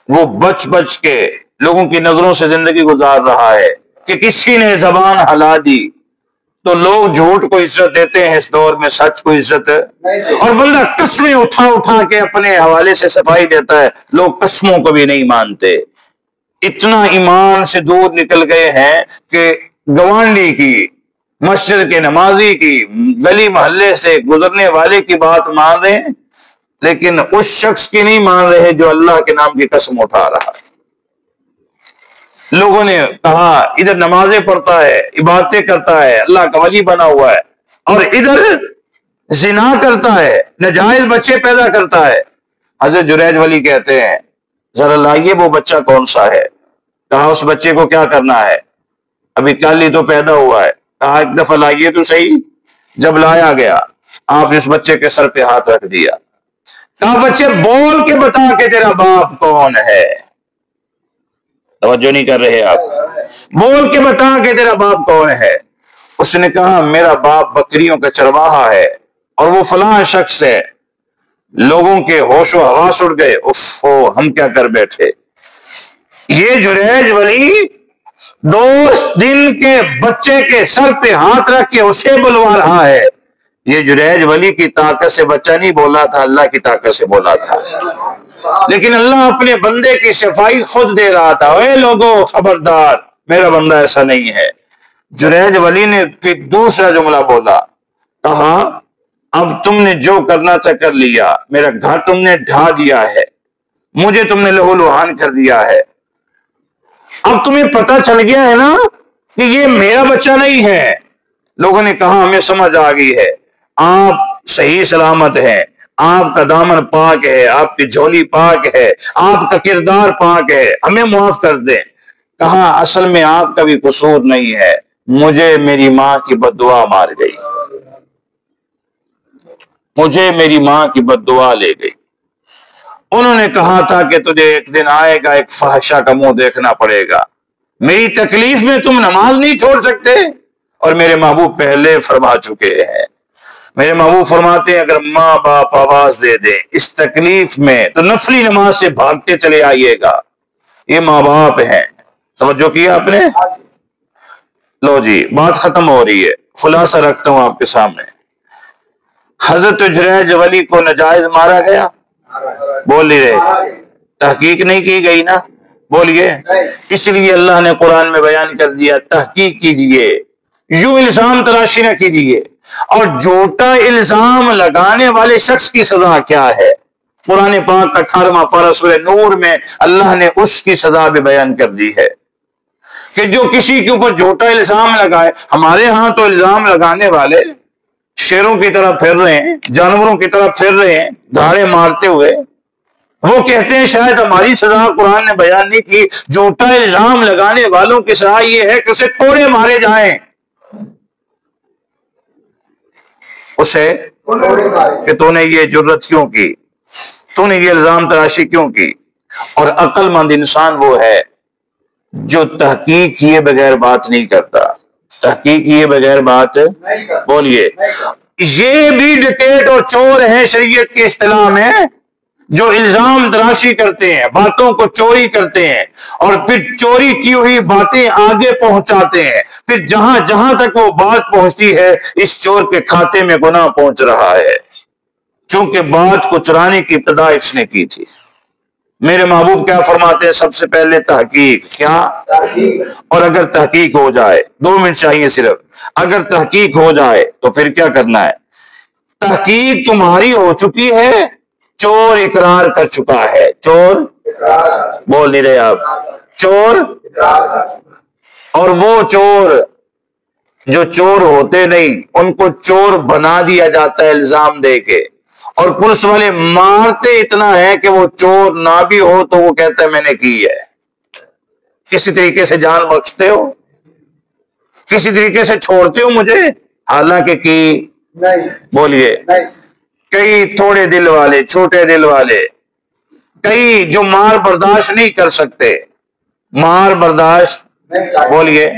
S3: وہ بچ کے لوگوں کی نظروں سے زندگی گزار رہا ہے کہ کسی نے زبان ہلا دی تو لوگ جھوٹ کو عزت دیتے ہیں اس دور میں، سچ کو عزت، اور بندہ قسمیں اٹھا کے اپنے حوالے سے صفائی دیتا ہے. لوگ قسموں کو بھی نہیں مانتے. اتنا ایمان سے دور نکل گئے ہیں کہ گوانڈی کی، مسجد کے نمازی کی، گلی محلے سے گزرنے والے کی بات مان رہے ہیں، لیکن اس شخص کی نہیں مان رہے جو اللہ کے نام کی قسم اٹھا رہا ہے۔ لوگوں نے کہا ادھر نمازیں پڑھتا ہے، عبادتیں کرتا ہے، اللہ کا ولی بنا ہوا ہے، اور ادھر زنا کرتا ہے، ناجائز بچے پیدا کرتا ہے۔ حضرت جریج ولی کہتے ہیں ذرا لائیے وہ بچہ کون سا ہے؟ کہا اس بچے کو کیا کرنا ہے؟ ابھی کل ہی تو پیدا ہوا ہے۔ کہا ایک دفعہ لائیے تو صحیح۔ جب لایا گیا آپ اس بچے کے سر پہ ہاتھ رکھ دیا، کہا بچے بول کے بتا کہ تیرا باپ کون ہے۔ توجہ نہیں کر رہے آپ؟ بول کے بتا کہ تیرا باپ کون ہے۔ اس نے کہا میرا باپ بکریوں کا چرواہا ہے اور وہ فلاں شخص ہے۔ لوگوں کے ہوش و حواس اڑ گئے، اف ہم کیا کر بیٹھے۔ یہ جریج ولی 2 دن کے بچے کے سر پہ ہاتھ رکھ کے اسے بلوا رہا ہے۔ یہ جریج ولی کی طاقت سے بچہ نہیں بولا تھا، اللہ کی طاقت سے بولا تھا، لیکن اللہ اپنے بندے کی صفائی خود دے رہا تھا۔ اے لوگو خبردار، میرا بندہ ایسا نہیں ہے۔ جریج ولی نے پھر دوسرا جملہ بولا، کہا اب تم نے جو کرنا تھا کر لیا، میرا گھر تم نے ڈھا دیا ہے، مجھے تم نے لہو لہان کر دیا ہے، اب تمہیں پتہ چل گیا ہے نا کہ یہ میرا بچہ نہیں ہے۔ لوگوں نے کہا ہمیں سمجھ آ گئی ہے، آپ صحیح سلامت ہیں، آپ کا دامن پاک ہے، آپ کی جھولی پاک ہے، آپ کا کردار پاک ہے، ہمیں معاف کر دیں۔ کہا اصل میں آپ کا بھی قصور نہیں ہے، مجھے میری ماں کی بد دعا مار گئی، مجھے میری ماں کی بد دعا لے گئی۔ انہوں نے کہا تھا کہ تجھے ایک دن آئے گا، ایک فحشہ کا منہ دیکھنا پڑے گا، میری تکلیف میں تم نماز نہیں چھوڑ سکتے۔ اور میرے محبوب پہلے فرما چکے ہیں، میرے محبوب فرماتے ہیں اگر ماں باپ آواز دے دیں اس تکلیف میں تو نفلی نماز سے بھاگتے چلے آئیے گا، یہ ماں باپ ہیں۔ توجہ کیا آپ نے؟ لو جی بات ختم ہو رہی ہے، خلاصہ رکھتا ہوں آپ کے سامنے۔ حضرت جریج ولی کو ناجائز مارا گیا، بول نہیں رہے، تحقیق نہیں کی گئی نا، بولیے۔ اس لیے اللہ نے قرآن میں بیان کر دیا تحقیق کیجئے، یوں الزام تراشی نہ کیجئے۔ اور جھوٹا الزام لگانے والے شخص کی سزا کیا ہے؟ قرآن پاک 18واں پارہ سورہ نور میں اللہ نے اس کی سزا بھی بیان کر دی ہے کہ جو کسی کے اوپر جھوٹا الزام لگائے۔ ہمارے ہاں تو الزام لگانے والے شیروں کی طرح پھر رہے ہیں، جانوروں کی طرح پھر رہے ہیں دھاڑے مارتے ہوئے۔ وہ کہتے ہیں شاید ہماری سزا قرآن نے بیان نہیں کی، جھوٹا الزام لگانے والوں کی سزا یہ ہے کہ اسے کوڑے مارے جائیں، اسے کہ تو نے یہ جرت کیوں کی، تو نے یہ الزام تراشی کیوں کی۔ اور عقل مند انسان وہ ہے جو تحقیق کیے بغیر بات نہیں کرتا، تحقیق کیے بغیر بات بولیے۔ یہ بھی ڈکیٹ اور چور ہیں شریعت کی اصطلاح میں، جو الزام تراشی کرتے ہیں، باتوں کو چوری کرتے ہیں اور پھر چوری کی ہوئی باتیں آگے پہنچاتے ہیں، پھر جہاں جہاں تک وہ بات پہنچتی ہے اس چور کے کھاتے میں گناہ پہنچ رہا ہے، چونکہ بات کو چرانے کی ابتدا اس نے کی تھی۔ میرے محبوب کیا فرماتے ہیں؟ سب سے پہلے تحقیق، کیا؟ اور اگر تحقیق ہو جائے، 2 منٹ چاہیے صرف، اگر تحقیق ہو جائے تو پھر کیا کرنا ہے؟ تحقیق تمہاری ہو چکی ہے، چور اقرار کر چکا ہے، چور بول نہیں رہے آپ، چور، اور وہ چور جو چور ہوتے نہیں ان کو چور بنا دیا جاتا ہے الزام دے کے، اور پولیس والے مارتے اتنا ہے کہ وہ چور نہ بھی ہو تو وہ کہتا ہے میں نے کی ہے۔ کسی طریقے سے جان بخشتے ہو، کسی طریقے سے چھوڑتے ہو مجھے، حالانکہ کی بولیے۔ کئی تھوڑے دل والے، چھوٹے دل والے، کئی جو مار برداشت نہیں کر سکتے، مار برداشت بولیے۔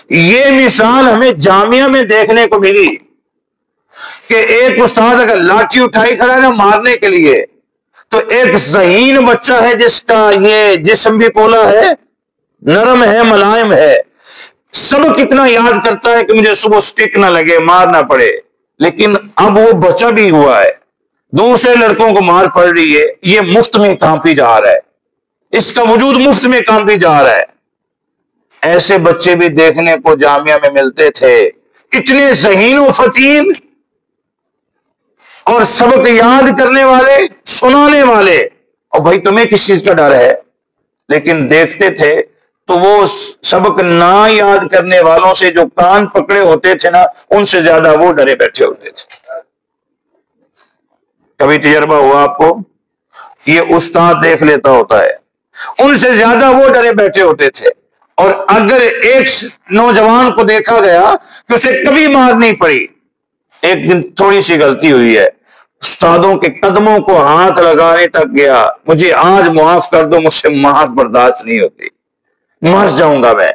S3: یہ مثال ہمیں جامعہ میں دیکھنے کو ملی کہ ایک استاد اگر لاٹھی اٹھائی کھڑا ہے نا مارنے کے لیے، تو ایک ذہین بچہ ہے جس کا یہ جسم بھی کولا ہے، نرم ہے، ملائم ہے، سب کتنا یاد کرتا ہے کہ مجھے صبح سٹک نہ لگے، مار نہ پڑے، لیکن اب وہ بچہ بھی ہوا ہے، دوسرے لڑکوں کو مار پڑ رہی ہے، یہ مفت میں کانپی جا رہا ہے۔ اس کا وجود مفت میں کام بھی جا رہا ہے. ایسے بچے بھی دیکھنے کو جامعہ میں ملتے تھے، اتنے ذہین و فطین اور سبق یاد کرنے والے، سنانے والے. اور بھائی تمہیں کس چیز کا ڈر ہے؟ لیکن دیکھتے تھے تو وہ سبق نہ یاد کرنے والوں سے جو کان پکڑے ہوتے تھے نا، ان سے زیادہ وہ ڈرے بیٹھے ہوتے تھے. کبھی تجربہ ہوا آپ کو؟ یہ استاد دیکھ لیتا ہوتا ہے، ان سے زیادہ وہ ڈرے بیٹھے ہوتے تھے. اور اگر ایک نوجوان کو دیکھا گیا کہ اسے کبھی مار نہیں پڑی، ایک دن تھوڑی سی غلطی ہوئی ہے، استادوں کے قدموں کو ہاتھ لگانے تک گیا، مجھے آج معاف کر دو، مجھ سے معاف برداشت نہیں ہوتی، مر جاؤں گا میں.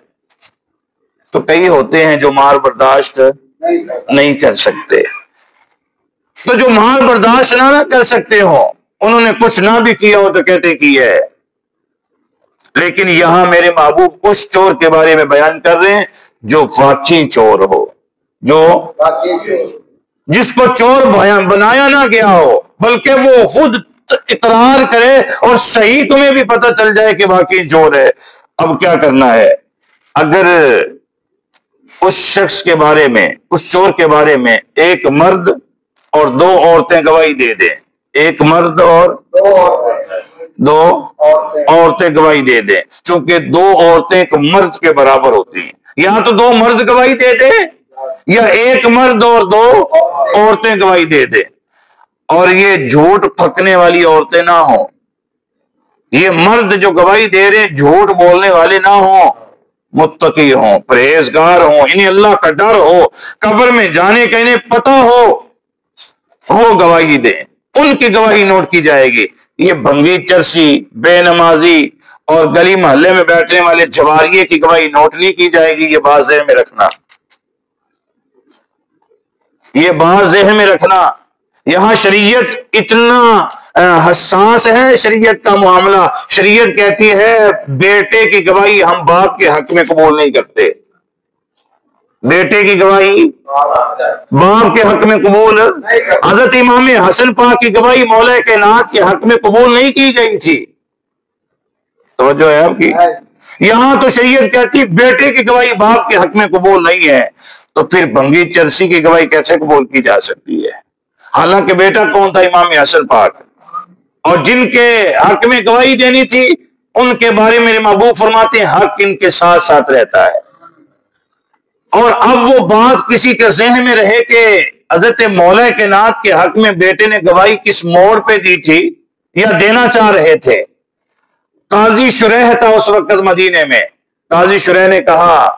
S3: تو کئی ہوتے ہیں جو مار برداشت نہیں کر سکتے. تو جو مار برداشت نہ کر سکتے ہو، انہوں نے کچھ نہ بھی کیا ہو تو کہتے کی ہے. لیکن یہاں میرے محبوب اس چور کے بارے میں بیان کر رہے ہیں جو واقعی چور ہو، جو جس کو چور بنایا نہ گیا ہو، بلکہ وہ خود اقرار کرے اور صحیح تمہیں بھی پتہ چل جائے کہ واقعی چور ہے. اب کیا کرنا ہے؟ اگر اس شخص کے بارے میں، اس چور کے بارے میں ایک مرد اور دو عورتیں گواہی دے دیں، ایک مرد اور دو عورتیں گواہی دے دیں، چونکہ دو عورتیں ایک مرد کے برابر ہوتی ہیں، یا تو دو مرد گواہی دے دیں یا ایک مرد اور دو عورتیں گواہی دے دیں. اور یہ جھوٹ پھکنے والی عورتیں نہ ہوں، یہ مرد جو گواہی دے رہے جھوٹ بولنے والے نہ ہوں، متقی ہوں، پرہیزگار ہوں، انہیں اللہ کا ڈر ہو، قبر میں جانے کا انہیں پتہ ہو، وہ گواہی دیں، ان کی گواہی نوٹ کی جائے گی. یہ بھنگی چرسی، بے نمازی اور گلی محلے میں بیٹھنے والے جواریے کی گواہی نوٹ نہیں کی جائے گی. یہ بات ذہن میں رکھنا، یہ بات ذہن میں رکھنا. یہاں شریعت اتنا حساس ہے، شریعت کا معاملہ. شریعت کہتی ہے بیٹے کی گواہی ہم باپ کے حق میں قبول نہیں کرتے، بیٹے کی گواہی باپ کے حق میں قبول. حضرت امام حسن پاک کی گواہی مولا کائنات کے حق میں قبول نہیں کی گئی تھی. توجہ ہے آپ کی؟ یہاں تو شریعت کہتی بیٹے کی گواہی باپ کے حق میں قبول نہیں ہے، تو پھر بھنگی چرسی کی گواہی کیسے قبول کی جا سکتی ہے؟ حالانکہ بیٹا کون تھا؟ امام حسن پاک. اور جن کے حق میں گواہی دینی تھی ان کے بارے میں میرے محبوب فرماتے ہیں حق ان کے ساتھ ساتھ رہتا ہے. اور اب وہ بات کسی کے ذہن میں رہے کہ حضرت مولا کائنات کے حق میں بیٹے نے گواہی کس موڑ پہ دی تھی یا دینا چاہ رہے تھے. قاضی شریح تھا اس وقت مدینے میں. قاضی شریح نے کہا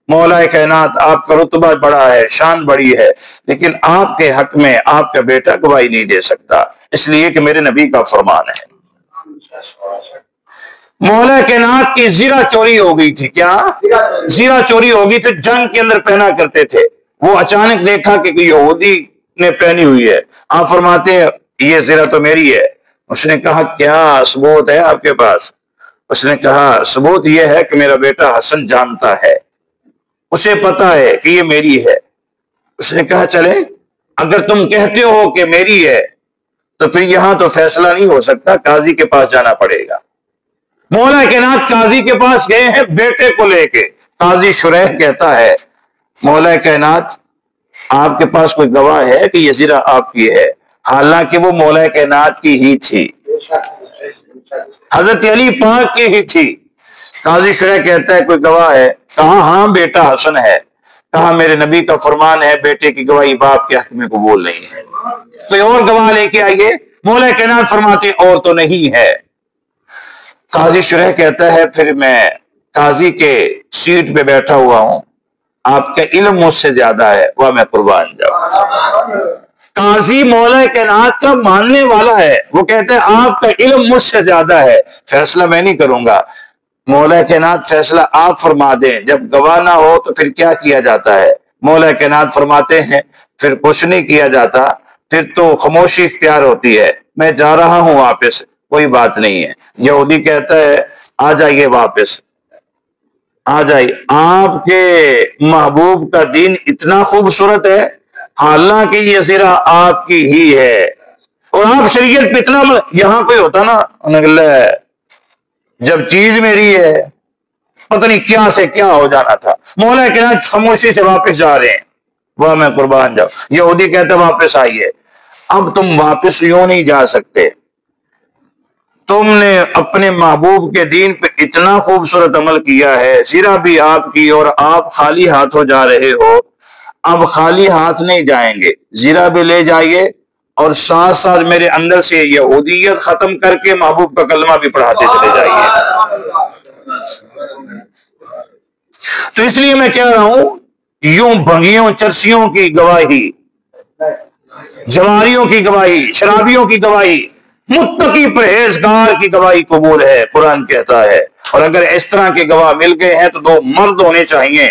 S3: مولا کائنات آپ کا رتبہ بڑا ہے، شان بڑی ہے، لیکن آپ کے حق میں آپ کا بیٹا گواہی نہیں دے سکتا، اس لیے کہ میرے نبی کا فرمان ہے. مولا کائنات کی زیرہ چوری ہو گئی تھی. کیا زیرہ چوری ہو گئی تھی؟ جنگ کے اندر پہنا کرتے تھے. وہ اچانک دیکھا کہ کوئی یہودی نے پہنی ہوئی ہے. آپ فرماتے ہیں یہ زیرہ تو میری ہے. اس نے کہا کیا ثبوت ہے آپ کے پاس؟ اس نے کہا ثبوت یہ ہے کہ میرا بیٹا حسن جانتا ہے، اسے پتا ہے کہ یہ میری ہے. اس نے کہا چلے اگر تم کہتے ہو کہ میری ہے تو پھر یہاں تو فیصلہ نہیں ہو سکتا، قاضی کے پاس جانا پڑے گا. مولا کائنات قاضی کے پاس گئے ہیں بیٹے کو لے کے. قاضی شریح کہتا ہے مولا کائنات آپ کے پاس کوئی گواہ ہے کہ یہ زیرہ آپ کی ہے؟ حالانکہ وہ مولا کائنات کی ہی تھی، حضرت علی پاک کی ہی تھی. قاضی شریح کہتا ہے کوئی گواہ ہے؟ کہا ہاں بیٹا حسن ہے. کہا میرے نبی کا فرمان ہے بیٹے کی گواہی باپ کے حق میں قبول نہیں ہے، کوئی اور گواہ لے کے آئیے. مولا کائنات فرماتے اور تو نہیں ہے. قاضی شریح کہتا ہے پھر میں قاضی کے سیٹ پہ بیٹھا ہوا ہوں، آپ کا علم مجھ سے زیادہ ہے، وہ میں قربان جاؤں. قاضی مولا کائنات کا ماننے والا ہے، وہ کہتا ہے آپ کا علم مجھ سے زیادہ ہے، فیصلہ میں نہیں کروں گا، مولا کائنات فیصلہ آپ فرما دیں. جب گواہ نہ ہو تو پھر کیا کیا جاتا ہے؟ مولا کائنات فرماتے ہیں پھر کچھ نہیں کیا جاتا، پھر تو خاموشی اختیار ہوتی ہے. میں جا رہا ہوں واپس، کوئی بات نہیں ہے. یہودی کہتا ہے آ جائیے واپس، آ جائیے. آپ کے محبوب کا دین اتنا خوبصورت ہے، حالانکہ یہ زیرہ آپ کی ہی ہے، اور آپ شریعت پہ اتنا. یہاں کوئی ہوتا نا جب چیز میری ہے پتہ نہیں کیا سے کیا ہو جانا تھا. مولا کہنا خاموشی سے واپس جا رہے ہیں. وہ میں قربان جاؤ. یہودی کہتا واپس آئیے. اب تم واپس یوں نہیں جا سکتے. تم نے اپنے محبوب کے دین پہ اتنا خوبصورت عمل کیا ہے, زیرہ بھی آپ کی, اور آپ خالی ہاتھوں جا رہے ہو. اب خالی ہاتھ نہیں جائیں گے, زیرہ بھی لے جائیے اور ساتھ ساتھ میرے اندر سے یہودیت ختم کر کے محبوب کا کلمہ بھی پڑھاتے چلے جائیے. تو اس لیے میں کہہ رہا ہوں, یوں بھنگیوں چرسیوں کی گواہی, جواریوں کی گواہی, شرابیوں کی گواہی, متقی پرہیزگار کی گواہی قبول ہے, قرآن کہتا ہے. اور اگر اس طرح کے گواہ مل گئے ہیں تو 2 مرد ہونے چاہیے,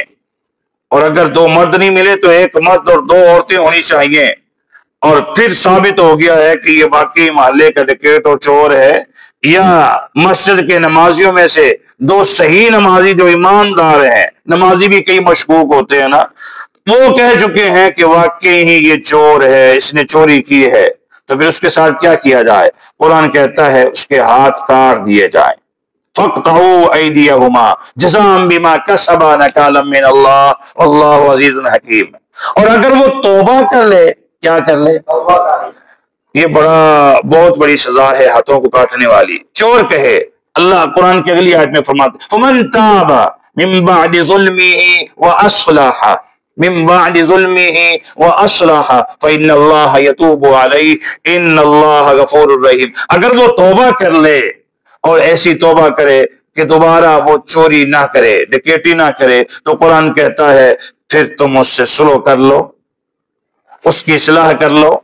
S3: اور اگر 2 مرد نہیں ملے تو 1 مرد اور 2 عورتیں ہونی چاہیے. اور پھر ثابت ہو گیا ہے کہ یہ واقعی محلے کا ڈکیٹ اور چور ہے, یا مسجد کے نمازیوں میں سے 2 صحیح نمازی جو ایماندار ہیں, نمازی بھی کئی مشکوک ہوتے ہیں نا, وہ کہہ چکے ہیں کہ واقعی ہی یہ چور ہے, اس نے چوری کی ہے. تو پھر اس کے ساتھ کیا کیا جائے؟ قرآن کہتا ہے اس کے ہاتھ کاٹ دیے جائیں. فَاقْطَعُوا أَيْدِيَهُمَا جَزَاءً بِمَا كَسَبَا نَكَالًا مِّنَ اللَّهِ وَاللَّهُ عَزِيزٌ حَكِيمٌ. اور اگر وہ توبہ کر لے, کیا کر لے؟ یہ بہت بڑی سزا ہے ہاتھوں کو کاٹنے والی. چور کہے, اللہ قرآن کی اگلی آیت میں فرماتا فَمَن تَابَ مِن بَعْدِ ظُلْمِهِ وَأَصْلَحَ من بعد ظلمه واصلح فان اللہ یتوب علیہ ان اللہ غفور الرحیم. اگر وہ توبہ کر لے اور ایسی توبہ کرے کہ دوبارہ وہ چوری نہ کرے, ڈکیٹی نہ کرے, تو قرآن کہتا ہے پھر تم اس سے صلح کر لو, اس کی اصلاح کر لو,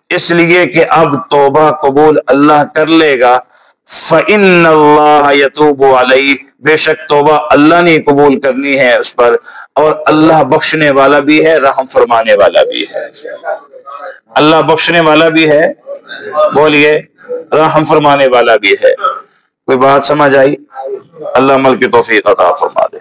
S3: اس لیے کہ اب توبہ قبول اللہ کر لے گا. فَإِنَّ اللَّهَ يَتُوبُ عَلَيْهِ بے شک توبہ اللہ نے قبول کرنی ہے اس پر, اور اللہ بخشنے والا بھی ہے, رحم فرمانے والا بھی ہے. اللہ بخشنے والا بھی ہے, بولیے, رحم فرمانے والا بھی ہے. کوئی بات سمجھ آئی؟ اللہ عمل کی توفیق عطا فرما دے.